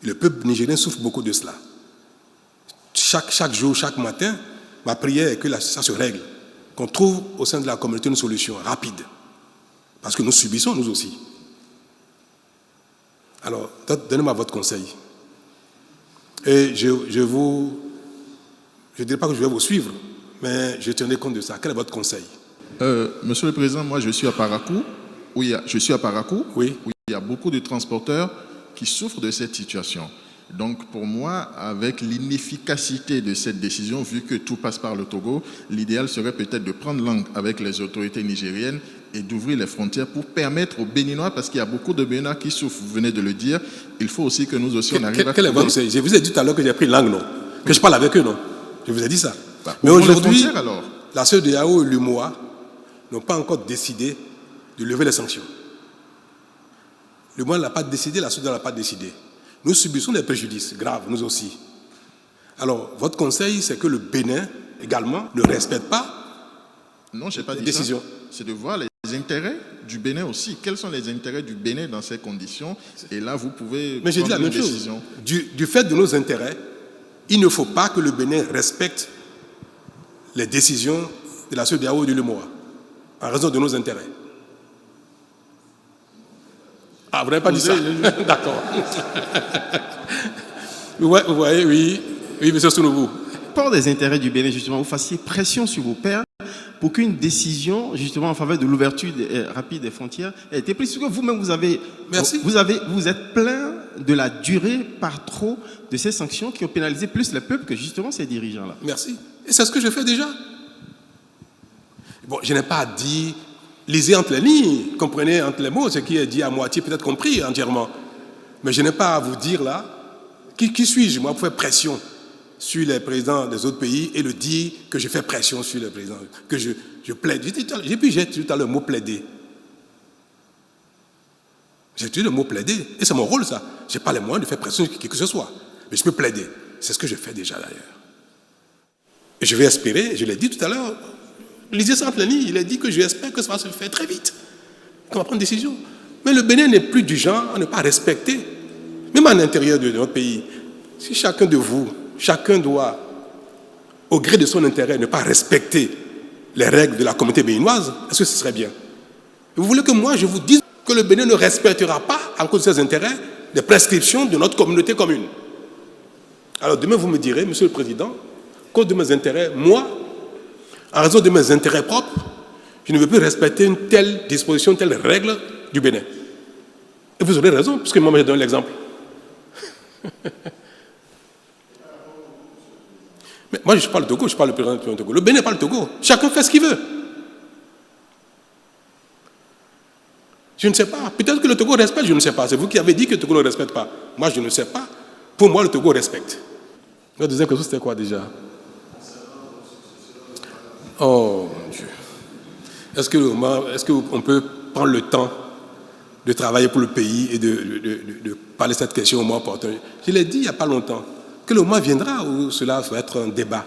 Et le peuple nigérien souffre beaucoup de cela. Chaque jour, chaque matin, ma prière est que ça se règle, qu'on trouve au sein de la communauté une solution rapide. Parce que nous subissons, nous aussi. Alors, donnez-moi votre conseil. Et je ne dirais pas que je vais vous suivre, mais je tiendrai compte de ça. Quel est votre conseil? Monsieur le Président, moi je suis à Parakou, où il y a beaucoup de transporteurs qui souffrent de cette situation. Donc pour moi, avec l'inefficacité de cette décision, vu que tout passe par le Togo, l'idéal serait peut-être de prendre langue avec les autorités nigériennes et d'ouvrir les frontières pour permettre aux Béninois, parce qu'il y a beaucoup de Béninois qui souffrent, vous venez de le dire, il faut aussi que nous aussi on arrive à... Quel est votre conseil? Je vous ai dit tout à l'heure que j'ai pris langue, non? Que je parle avec eux, non? Je vous ai dit ça. Mais aujourd'hui, la CEDEAO et l'UMOA n'ont pas encore décidé de lever les sanctions. Le MOA n'a pas décidé, la CEDEAO n'a pas décidé. Nous subissons des préjudices graves, nous aussi. Alors, votre conseil, c'est que le Bénin, également, ne respecte pas non, j'ai pas les dit décisions. Ça. C'est de voir les les intérêts du Bénin aussi. Quels sont les intérêts du Bénin dans ces conditions? Et là, vous pouvez Mais j'ai dit la prendre même une chose. décision. Du fait de nos intérêts, il ne faut pas que le Bénin respecte les décisions de la CEDEAO et de l'UEMOA, en raison de nos intérêts. Ah, vous n'avez pas dit ça? D'accord. Ouais, vous voyez, oui, monsieur Sounoubou. Pour des intérêts du Bénin, justement, vous fassiez pression sur vos pairs pour qu'une décision, justement, en faveur de l'ouverture rapide des frontières ait été prise. Parce que vous-même, Merci. vous êtes plein de la durée par trop de ces sanctions qui ont pénalisé plus le peuple que, justement, ces dirigeants-là. Merci. Et c'est ce que je fais déjà. Bon, je n'ai pas dit, lisez entre les lignes, comprenez entre les mots, ce qui est dit à moitié, peut-être compris entièrement. Mais je n'ai pas à vous dire là, qui suis-je, moi, pour faire pression sur les présidents des autres pays et le dire que je fais pression sur les présidents, que je plaide. J'ai tout à l'heure le mot plaider. J'ai utilisé le mot plaider, et c'est mon rôle ça. Je n'ai pas les moyens de faire pression sur qui que ce soit, mais je peux plaider. C'est ce que je fais déjà d'ailleurs. Et je vais espérer, je l'ai dit tout à l'heure, lisez ça entre les lignes, il a dit que j'espère que ça va se faire très vite, qu'on va prendre une décision. Mais le Bénin n'est plus du genre à ne pas respecter, même à l'intérieur de notre pays. Si chacun de vous, chacun doit, au gré de son intérêt, ne pas respecter les règles de la communauté béninoise, est-ce que ce serait bien? Vous voulez que moi je vous dise que le Bénin ne respectera pas, en cause de ses intérêts, les prescriptions de notre communauté commune? Alors demain vous me direz, Monsieur le Président, à cause de mes intérêts, moi, en raison de mes intérêts propres, je ne veux plus respecter une telle disposition, une telle règle du Bénin. Et vous aurez raison, puisque moi je donne l'exemple. Mais moi je parle Togo, je parle le président du Togo. Le Bénin parle Togo. Chacun fait ce qu'il veut. Je ne sais pas. Peut-être que le Togo respecte, je ne sais pas. C'est vous qui avez dit que le Togo ne respecte pas. Moi je ne sais pas. Pour moi le Togo respecte. La deuxième question c'était quoi déjà? Oh mon Dieu. Est-ce qu'on peut prendre le temps de travailler pour le pays et de parler de cette question au moment opportun? Je l'ai dit il n'y a pas longtemps, que le moment viendra où cela va être un débat.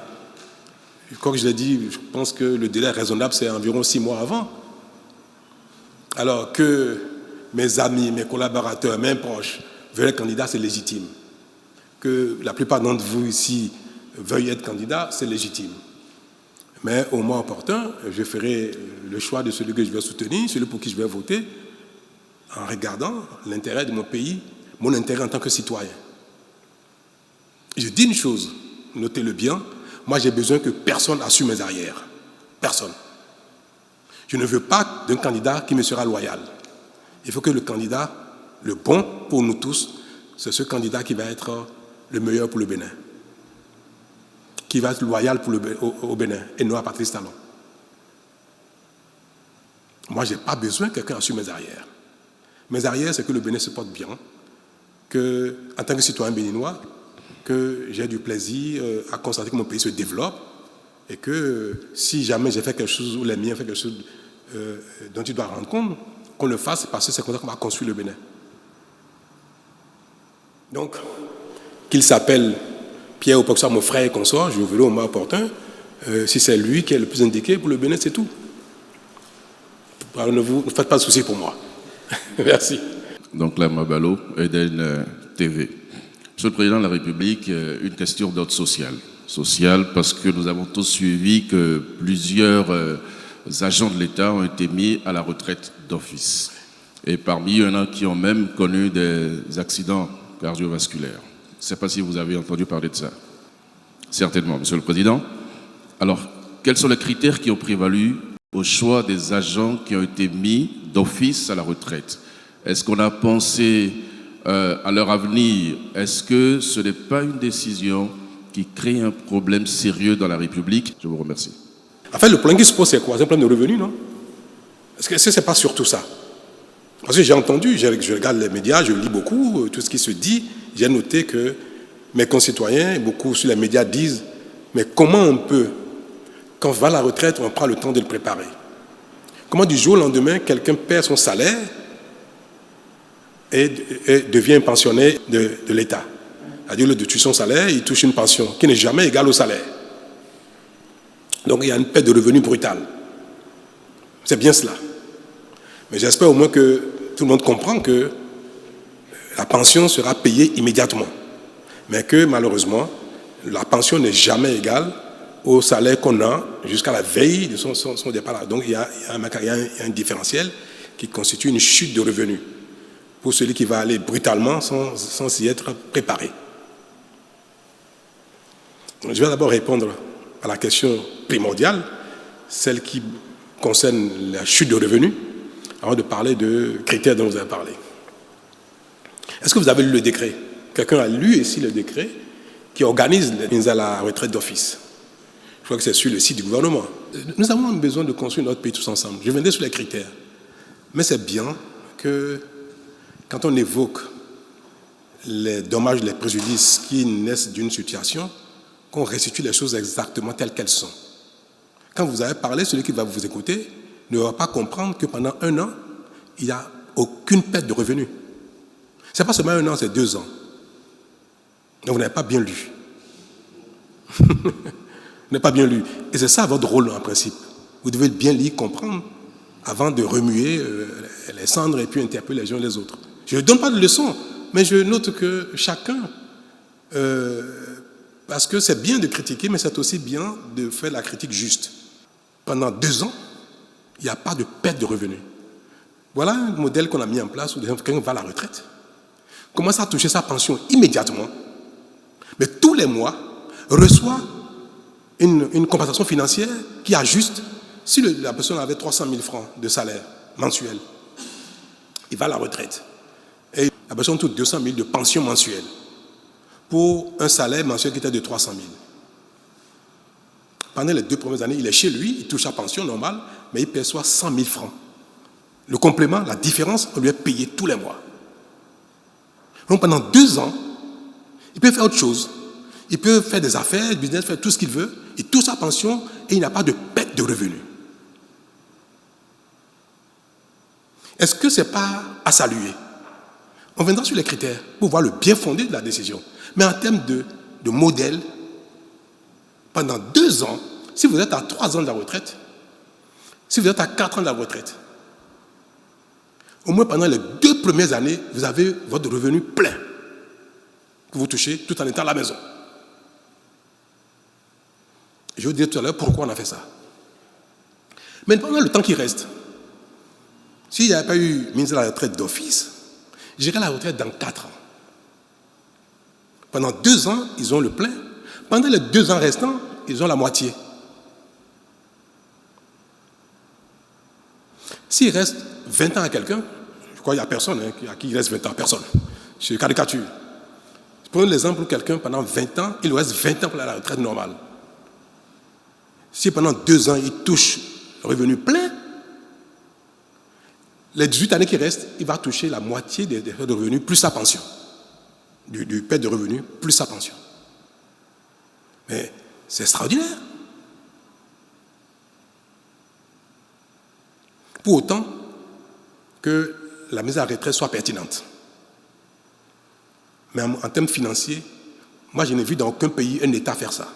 Comme je l'ai dit, je pense que le délai raisonnable, c'est environ 6 mois avant. Alors que mes amis, mes collaborateurs, mes proches veulent être candidats, c'est légitime. Que la plupart d'entre vous ici veuillent être candidats, c'est légitime. Mais au moment opportun, je ferai le choix de celui que je vais soutenir, celui pour qui je vais voter, en regardant l'intérêt de mon pays, mon intérêt en tant que citoyen. Je dis une chose, notez-le bien, moi j'ai besoin que personne assume mes arrières. Personne. Je ne veux pas d'un candidat qui me sera loyal. Il faut que le candidat, le bon pour nous tous, c'est ce candidat qui va être le meilleur pour le Bénin, qui va être loyal au Bénin et non à Patrice Talon. Moi, je n'ai pas besoin que quelqu'un assume mes arrières. Mes arrières, c'est que le Bénin se porte bien, que, en tant que citoyen béninois, que j'ai du plaisir à constater que mon pays se développe et que si jamais j'ai fait quelque chose ou les miens ont fait quelque chose dont tu dois rendre compte, qu'on le fasse parce que c'est comme ça qu'on va construire le Bénin. Donc, qu'il s'appelle Pierre ou pas que ce soit mon frère et consort, je veux le moment opportun. Si c'est lui qui est le plus indiqué pour le Bénin, c'est tout. Alors, ne faites pas de soucis pour moi. Merci. Donc là, Mabalo, Eden TV. Monsieur le Président de la République, une question d'ordre social. Social parce que nous avons tous suivi que plusieurs agents de l'État ont été mis à la retraite d'office. Et parmi eux, il y en a qui ont même connu des accidents cardiovasculaires. Je ne sais pas si vous avez entendu parler de ça. Certainement, Monsieur le Président. Alors, quels sont les critères qui ont prévalu au choix des agents qui ont été mis d'office à la retraite? Est-ce qu'on a pensé à leur avenir? Est-ce que ce n'est pas une décision qui crée un problème sérieux dans la République? Je vous remercie. En fait, le problème qui se pose, c'est quoi? C'est un problème de revenus, non? Est-ce que ce n'est pas surtout ça? Parce que j'ai entendu, je regarde les médias, je lis beaucoup, tout ce qui se dit. J'ai noté que mes concitoyens, beaucoup sur les médias disent, mais comment on peut, quand on va à la retraite, on prend le temps de le préparer? Comment du jour au lendemain, quelqu'un perd son salaire et devient un pensionnaire de l'État? C'est-à-dire, au lieu de tuer son salaire, il touche une pension qui n'est jamais égale au salaire. Donc, il y a une perte de revenus brutale. C'est bien cela. Mais j'espère au moins que tout le monde comprend que la pension sera payée immédiatement. Mais que malheureusement, la pension n'est jamais égale au salaire qu'on a jusqu'à la veille de son départ. Donc il y a un différentiel qui constitue une chute de revenus pour celui qui va aller brutalement sans y être préparé. Donc, je vais d'abord répondre à la question primordiale, celle qui concerne la chute de revenus, avant de parler de critères dont vous avez parlé. Est-ce que vous avez lu le décret? Quelqu'un a lu ici le décret qui organise les à la retraite d'office? Je crois que c'est sur le site du gouvernement. Nous avons besoin de construire notre pays tous ensemble. Je viendrai sur les critères. Mais c'est bien que quand on évoque les dommages, les préjudices qui naissent d'une situation, qu'on restitue les choses exactement telles qu'elles sont. Quand vous avez parlé, celui qui va vous écouter ne va pas comprendre que pendant 1 an, il n'y a aucune perte de revenus. Ce n'est pas seulement 1 an, c'est 2 ans. Donc vous n'avez pas bien lu. Vous n'avez pas bien lu. Et c'est ça votre rôle en principe. Vous devez bien lire, comprendre, avant de remuer les cendres et puis interpeller les uns et les autres. Je ne donne pas de leçons, mais je note que chacun, parce que c'est bien de critiquer, mais c'est aussi bien de faire la critique juste. Pendant 2 ans, il n'y a pas de perte de revenus. Voilà un modèle qu'on a mis en place où quelqu'un va à la retraite, commence à toucher sa pension immédiatement, mais tous les mois reçoit une compensation financière qui ajuste. Si la personne avait 300 000 francs de salaire mensuel, il va à la retraite. Et la personne touche 200 000 de pension mensuelle pour un salaire mensuel qui était de 300 000. Pendant les 2 premières années, il est chez lui, il touche sa pension normale, mais il perçoit 100 000 francs. Le complément, la différence, on lui est payé tous les mois. Donc pendant 2 ans, il peut faire autre chose. Il peut faire des affaires, du business, faire tout ce qu'il veut. Il touche sa pension et il n'a pas de perte de revenus. Est-ce que ce n'est pas à saluer? On viendra sur les critères pour voir le bien fondé de la décision. Mais en termes de modèle, pendant 2 ans, si vous êtes à 3 ans de la retraite, si vous êtes à 4 ans de la retraite, au moins pendant les 2 premières années, vous avez votre revenu plein que vous touchez tout en étant à la maison. Je vous dirai tout à l'heure pourquoi on a fait ça. Mais pendant le temps qui reste, s'il n'y avait pas eu ministre de la retraite d'office, j'irai à la retraite dans 4 ans. Pendant 2 ans, ils ont le plein. Pendant les 2 ans restants, ils ont la moitié. S'il reste 20 ans à quelqu'un, je crois qu'il n'y a personne à qui il reste 20 ans, personne. Je caricature. Prenons l'exemple où quelqu'un, pendant 20 ans, il lui reste 20 ans pour la retraite normale. Si pendant 2 ans, il touche le revenu plein, les 18 années qui restent, il va toucher la moitié des frais de revenus plus sa pension. Du perte de revenus plus sa pension. Mais c'est extraordinaire. Pour autant que la mise à la retraite soit pertinente. Mais en termes financiers, moi je n'ai vu dans aucun pays un État faire ça.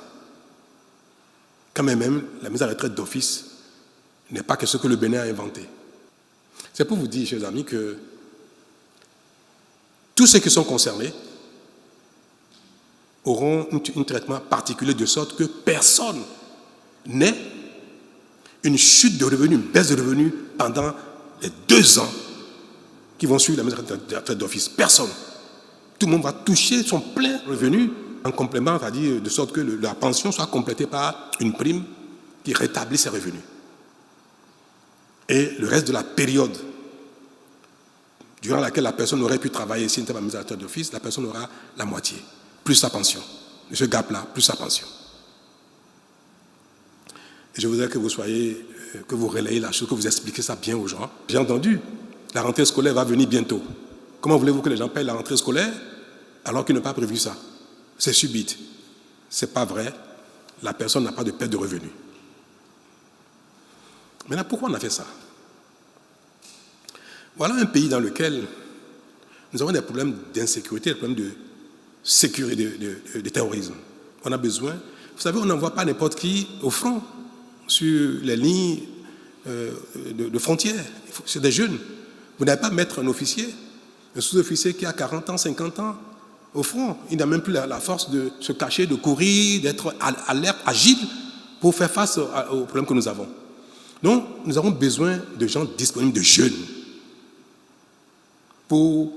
Quand même, la mise à la retraite d'office n'est pas quelque chose que le Bénin a inventé. C'est pour vous dire, chers amis, que tous ceux qui sont concernés auront un traitement particulier de sorte que personne n'ait une chute de revenus, une baisse de revenus pendant les 2 ans qui vont suivre la mise à la retraite d'office. Personne. Tout le monde va toucher son plein revenu en complément, c'est-à-dire de sorte que la pension soit complétée par une prime qui rétablit ses revenus. Et le reste de la période durant laquelle la personne aurait pu travailler s'il n'était pas mise à la retraite d'office, la personne aura la moitié, plus sa pension. De ce gap-là, plus sa pension. Et je voudrais que vous relayez la chose, que vous expliquiez ça bien aux gens. J'ai entendu, la rentrée scolaire va venir bientôt. Comment voulez-vous que les gens payent la rentrée scolaire alors qu'ils n'ont pas prévu ça? C'est subite. Ce n'est pas vrai. La personne n'a pas de perte de revenus. Maintenant, pourquoi on a fait ça? Voilà un pays dans lequel nous avons des problèmes d'insécurité, des problèmes de sécurité, de terrorisme. On a besoin... Vous savez, on n'envoie pas n'importe qui au front sur les lignes de frontières. C'est des jeunes. Vous n'allez pas mettre un officier, un sous-officier qui a 40 ans, 50 ans au front. Il n'a même plus la force de se cacher, de courir, d'être alerte, agile pour faire face aux problèmes que nous avons. Donc, nous avons besoin de gens disponibles, de jeunes, pour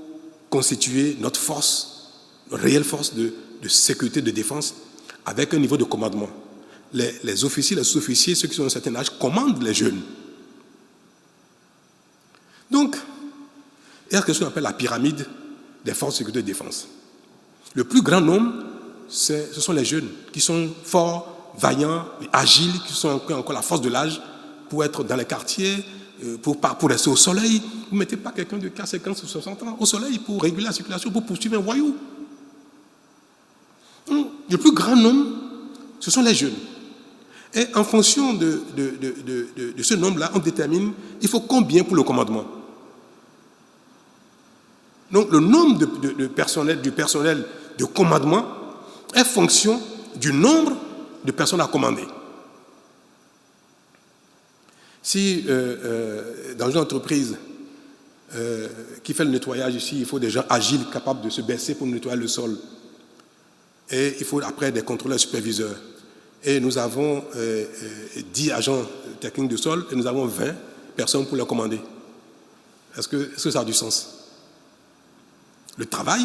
constituer notre force, notre réelle force de sécurité, de défense, avec un niveau de commandement. Les officiers, les sous-officiers, ceux qui sont d'un certain âge, commandent les jeunes. Donc, il y a ce qu'on appelle la pyramide des forces de sécurité et de défense. Le plus grand nombre, ce sont les jeunes, qui sont forts, vaillants, agiles, qui ont encore la force de l'âge pour être dans les quartiers, pour rester au soleil. Vous ne mettez pas quelqu'un de 50 ou 60 ans au soleil pour réguler la circulation, pour poursuivre un voyou. Le plus grand nombre, ce sont les jeunes. Et en fonction de ce nombre-là, on détermine il faut combien pour le commandement. Donc le nombre du personnel de commandement est fonction du nombre de personnes à commander. Si dans une entreprise qui fait le nettoyage ici, il faut des gens agiles, capables de se baisser pour nettoyer le sol, et il faut après des contrôleurs superviseurs, et nous avons 10 agents techniques de sol, et nous avons 20 personnes pour les commander. Est-ce que ça a du sens? Le travail,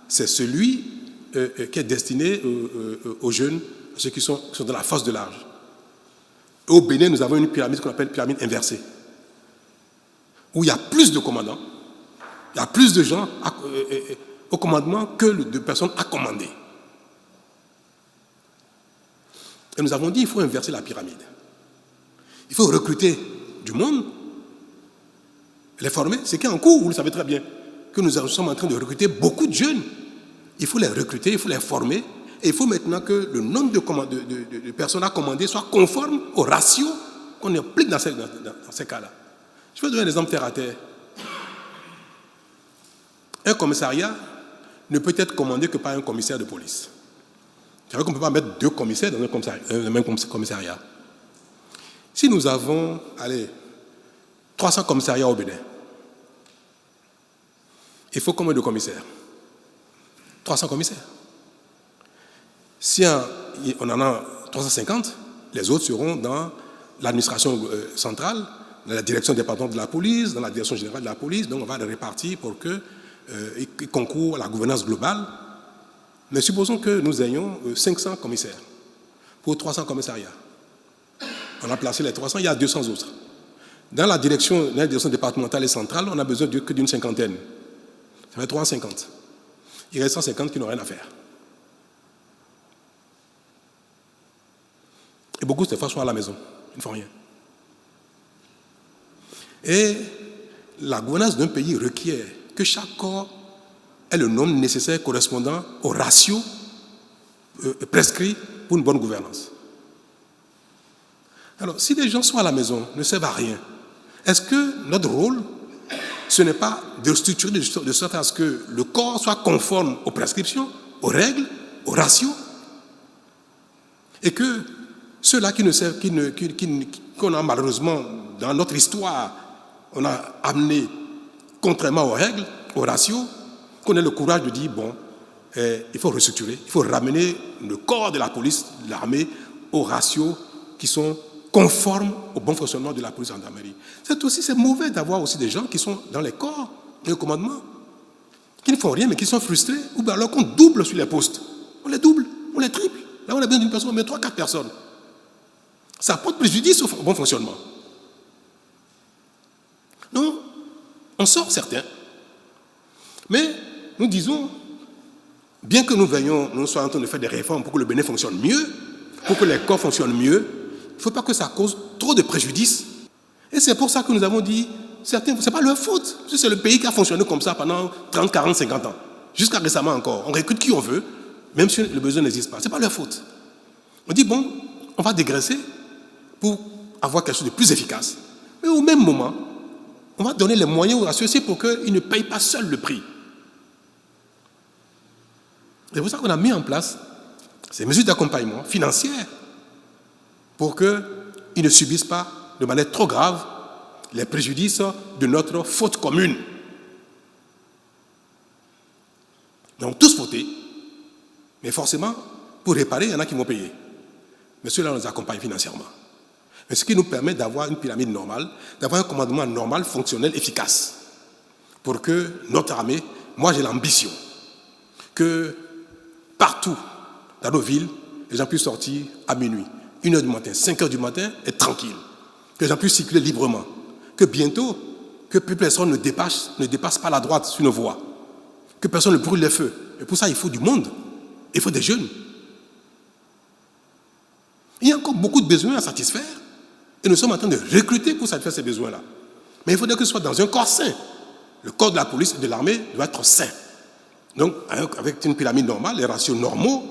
c'est celui qui est destiné aux jeunes, à ceux qui sont dans la force de l'âge. Au Bénin, nous avons une pyramide qu'on appelle pyramide inversée, où il y a plus de commandants, il y a plus de gens au commandement que de personnes à commander. Et nous avons dit qu'il faut inverser la pyramide. Il faut recruter du monde, les former. C'est qu'en cours, vous le savez très bien, que nous sommes en train de recruter beaucoup de jeunes. Il faut les recruter, il faut les former. Et il faut maintenant que le nombre de personnes à commander soit conforme au ratio qu'on applique dans ces cas-là. Je vais donner un exemple terre à terre. Un commissariat ne peut être commandé que par un commissaire de police. C'est vrai qu'on ne peut pas mettre 2 commissaires dans un même commissariat. Si nous avons, 300 commissariats au Bénin, il faut combien de commissaires? 300 commissaires. Si on en a 350, les autres seront dans l'administration centrale, dans la direction départementale de la police, dans la direction générale de la police. Donc on va les répartir pour qu'ils concourent à la gouvernance globale. Mais supposons que nous ayons 500 commissaires pour 300 commissariats. On a placé les 300, il y a 200 autres. Dans la direction départementale et centrale, on a besoin que d'une cinquantaine. Ça fait 350. Il reste 150 qui n'ont rien à faire. Et beaucoup, cette fois, sont à la maison. Ils ne font rien. Et la gouvernance d'un pays requiert que chaque corps ait le nombre nécessaire correspondant au ratio prescrit pour une bonne gouvernance. Alors, si les gens sont à la maison, ne servent à rien, est-ce que notre rôle, ce n'est pas de structurer de sorte à ce que le corps soit conforme aux prescriptions, aux règles, aux ratios, et que ceux-là qui ne servent, qu'on a malheureusement dans notre histoire, on a amené contrairement aux règles, aux ratios, qu'on ait le courage de dire bon, il faut restructurer, il faut ramener le corps de la police, de l'armée, aux ratios qui sont conformes au bon fonctionnement de la police et de la gendarmerie. C'est mauvais d'avoir aussi des gens qui sont dans les corps et au commandement, qui ne font rien mais qui sont frustrés, ou bien alors qu'on double sur les postes. On les double, on les triple. Là, on a besoin d'une personne, on met 3-4 personnes. Ça porte préjudice au bon fonctionnement. Donc, on sort certains. Mais nous disons, bien que nous soyons en train de faire des réformes pour que le Bénin fonctionne mieux, pour que les corps fonctionnent mieux, il ne faut pas que ça cause trop de préjudice. Et c'est pour ça que nous avons dit, certains, ce n'est pas leur faute. C'est le pays qui a fonctionné comme ça pendant 30, 40, 50 ans. Jusqu'à récemment encore. On recrute qui on veut, même si le besoin n'existe pas. Ce n'est pas leur faute. On dit, bon, on va dégraisser pour avoir quelque chose de plus efficace. Mais au même moment, on va donner les moyens aux associés pour qu'ils ne payent pas seuls le prix. C'est pour ça qu'on a mis en place ces mesures d'accompagnement financières pour qu'ils ne subissent pas de manière trop grave les préjudices de notre faute commune. Donc tous fautés, mais forcément, pour réparer, il y en a qui vont payer. Mais ceux-là nous accompagnent financièrement. Mais ce qui nous permet d'avoir une pyramide normale, d'avoir un commandement normal, fonctionnel, efficace. Pour que notre armée, moi j'ai l'ambition que partout dans nos villes, les gens puissent sortir à minuit, 1h du matin, 5h du matin, être tranquilles. Que les gens puissent circuler librement. Que bientôt, que plus personne ne dépasse pas la droite sur nos voies. Que personne ne brûle les feux. Et pour ça, il faut du monde. Il faut des jeunes. Il y a encore beaucoup de besoins à satisfaire. Et nous sommes en train de recruter pour satisfaire ces besoins-là. Mais il faudrait que ce soit dans un corps sain. Le corps de la police et de l'armée doit être sain. Donc, avec une pyramide normale, les ratios normaux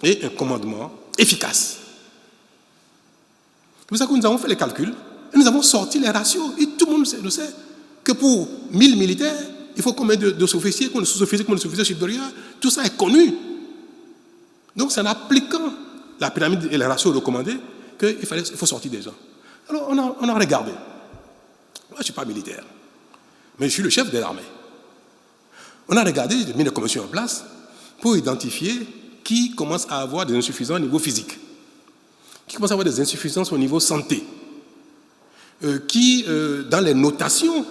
et un commandement efficace. C'est pour ça que nous avons fait les calculs et nous avons sorti les ratios. Et tout le monde le sait que pour 1000 militaires, il faut combien de sous-officiers, combien de sous-officiers, combien de sous-officiers supérieurs. Tout ça est connu. Donc, c'est en appliquant la pyramide et les ratios recommandés qu'il faut sortir des gens. Alors, on a regardé. Moi, je ne suis pas militaire, mais je suis le chef de l'armée. On a regardé, j'ai mis des commissions en place pour identifier qui commence à avoir des insuffisances au niveau physique, qui commence à avoir des insuffisances au niveau santé, qui, dans les notations,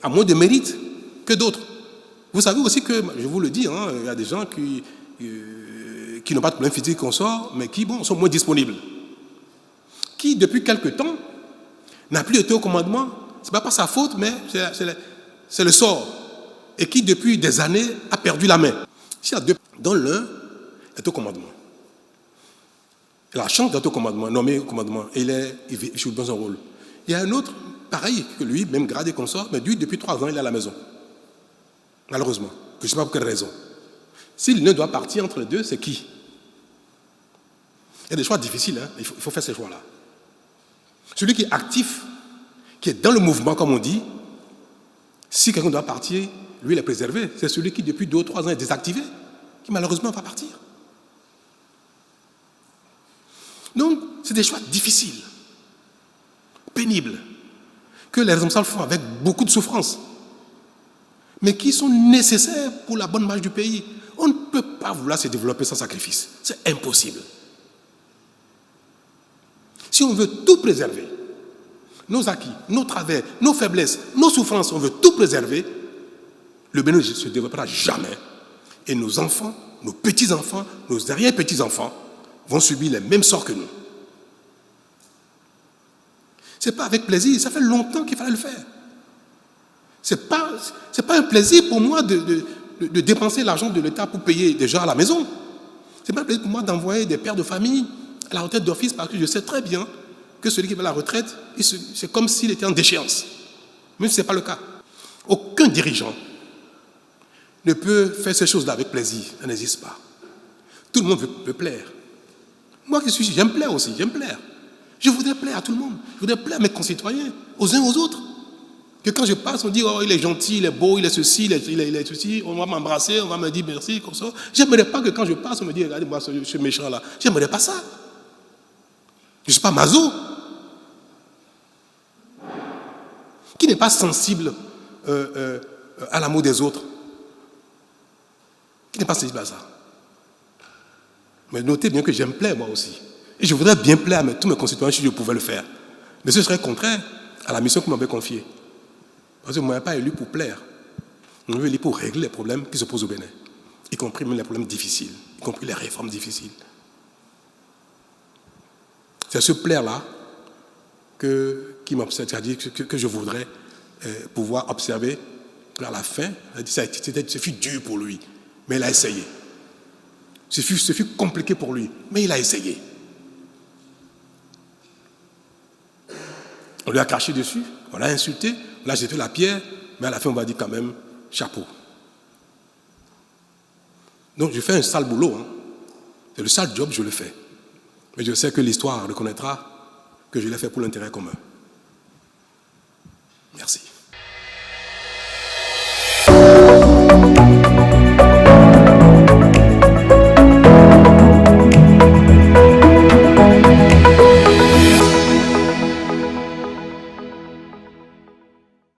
a moins de mérite que d'autres. Vous savez aussi que, je vous le dis, il y a des gens qui n'ont pas de problème physique qu'on sort, mais qui sont moins disponibles. Qui, depuis quelque temps, n'a plus été au commandement. Ce n'est pas sa faute, mais c'est le sort. Et qui, depuis des années, a perdu la main. S'il y a deux, dont l'un est au commandement. Il a la chance d'être au commandement, nommé au commandement, et il joue dans son rôle. Il y a un autre, pareil que lui, même gradé qu'on sort, mais lui, depuis 3 ans, il est à la maison. Malheureusement. Je ne sais pas pour quelle raison. S'il ne doit partir entre les deux, c'est qui? Il y a des choix difficiles, il faut faire ces choix-là. Celui qui est actif, qui est dans le mouvement, comme on dit, si quelqu'un doit partir, lui, il est préservé. C'est celui qui, depuis 2 ou 3 ans, est désactivé, qui malheureusement va partir. Donc, c'est des choix difficiles, pénibles, que les responsables font avec beaucoup de souffrance, mais qui sont nécessaires pour la bonne marche du pays. On ne peut pas vouloir se développer sans sacrifice. C'est impossible. Si on veut tout préserver, nos acquis, nos travers, nos faiblesses, nos souffrances, on veut tout préserver, le Bénin ne se développera jamais. Et nos enfants, nos petits-enfants, nos arrière-petits-enfants vont subir les mêmes sorts que nous. Ce n'est pas avec plaisir, ça fait longtemps qu'il fallait le faire. Ce n'est pas un plaisir pour moi de dépenser l'argent de l'État pour payer des gens à la maison. Ce n'est pas un plaisir pour moi d'envoyer des pères de famille à la retraite d'office parce que je sais très bien que celui qui va à la retraite, c'est comme s'il était en déchéance. Même si ce n'est pas le cas. Aucun dirigeant ne peut faire ces choses-là avec plaisir. Ça n'existe pas. Tout le monde veut plaire. Moi qui suis ici, j'aime plaire aussi, j'aime plaire. Je voudrais plaire à tout le monde. Je voudrais plaire à mes concitoyens, aux uns aux autres. Que quand je passe, on dit, oh, il est gentil, il est beau, il est ceci, il est ceci, on va m'embrasser, on va me dire merci, comme ça. J'aimerais pas que quand je passe, on me dise, regardez-moi ce méchant-là. J'aimerais pas ça. Je ne suis pas maso. Qui n'est pas sensible à l'amour des autres? Qui n'est pas sensible à ça? Mais notez bien que j'aime plaire moi aussi. Et je voudrais bien plaire à tous mes concitoyens si je pouvais le faire. Mais ce serait contraire à la mission que vous m'avez confiée. Parce que vous ne m'avez pas élu pour plaire. Vous m'avez élu pour régler les problèmes qui se posent au Bénin. Y compris même les problèmes difficiles. Y compris les réformes difficiles. C'est ce plaire-là qui m'observe, c'est-à-dire que je voudrais pouvoir observer à la fin. Ce fut dur pour lui, mais il a essayé. Ce fut compliqué pour lui, mais il a essayé. On lui a craché dessus, on l'a insulté, on l'a jeté la pierre, mais à la fin on va dire quand même chapeau. Donc je fais un sale boulot. C'est le sale job, je le fais. Mais je sais que l'histoire reconnaîtra que je l'ai fait pour l'intérêt commun. Merci.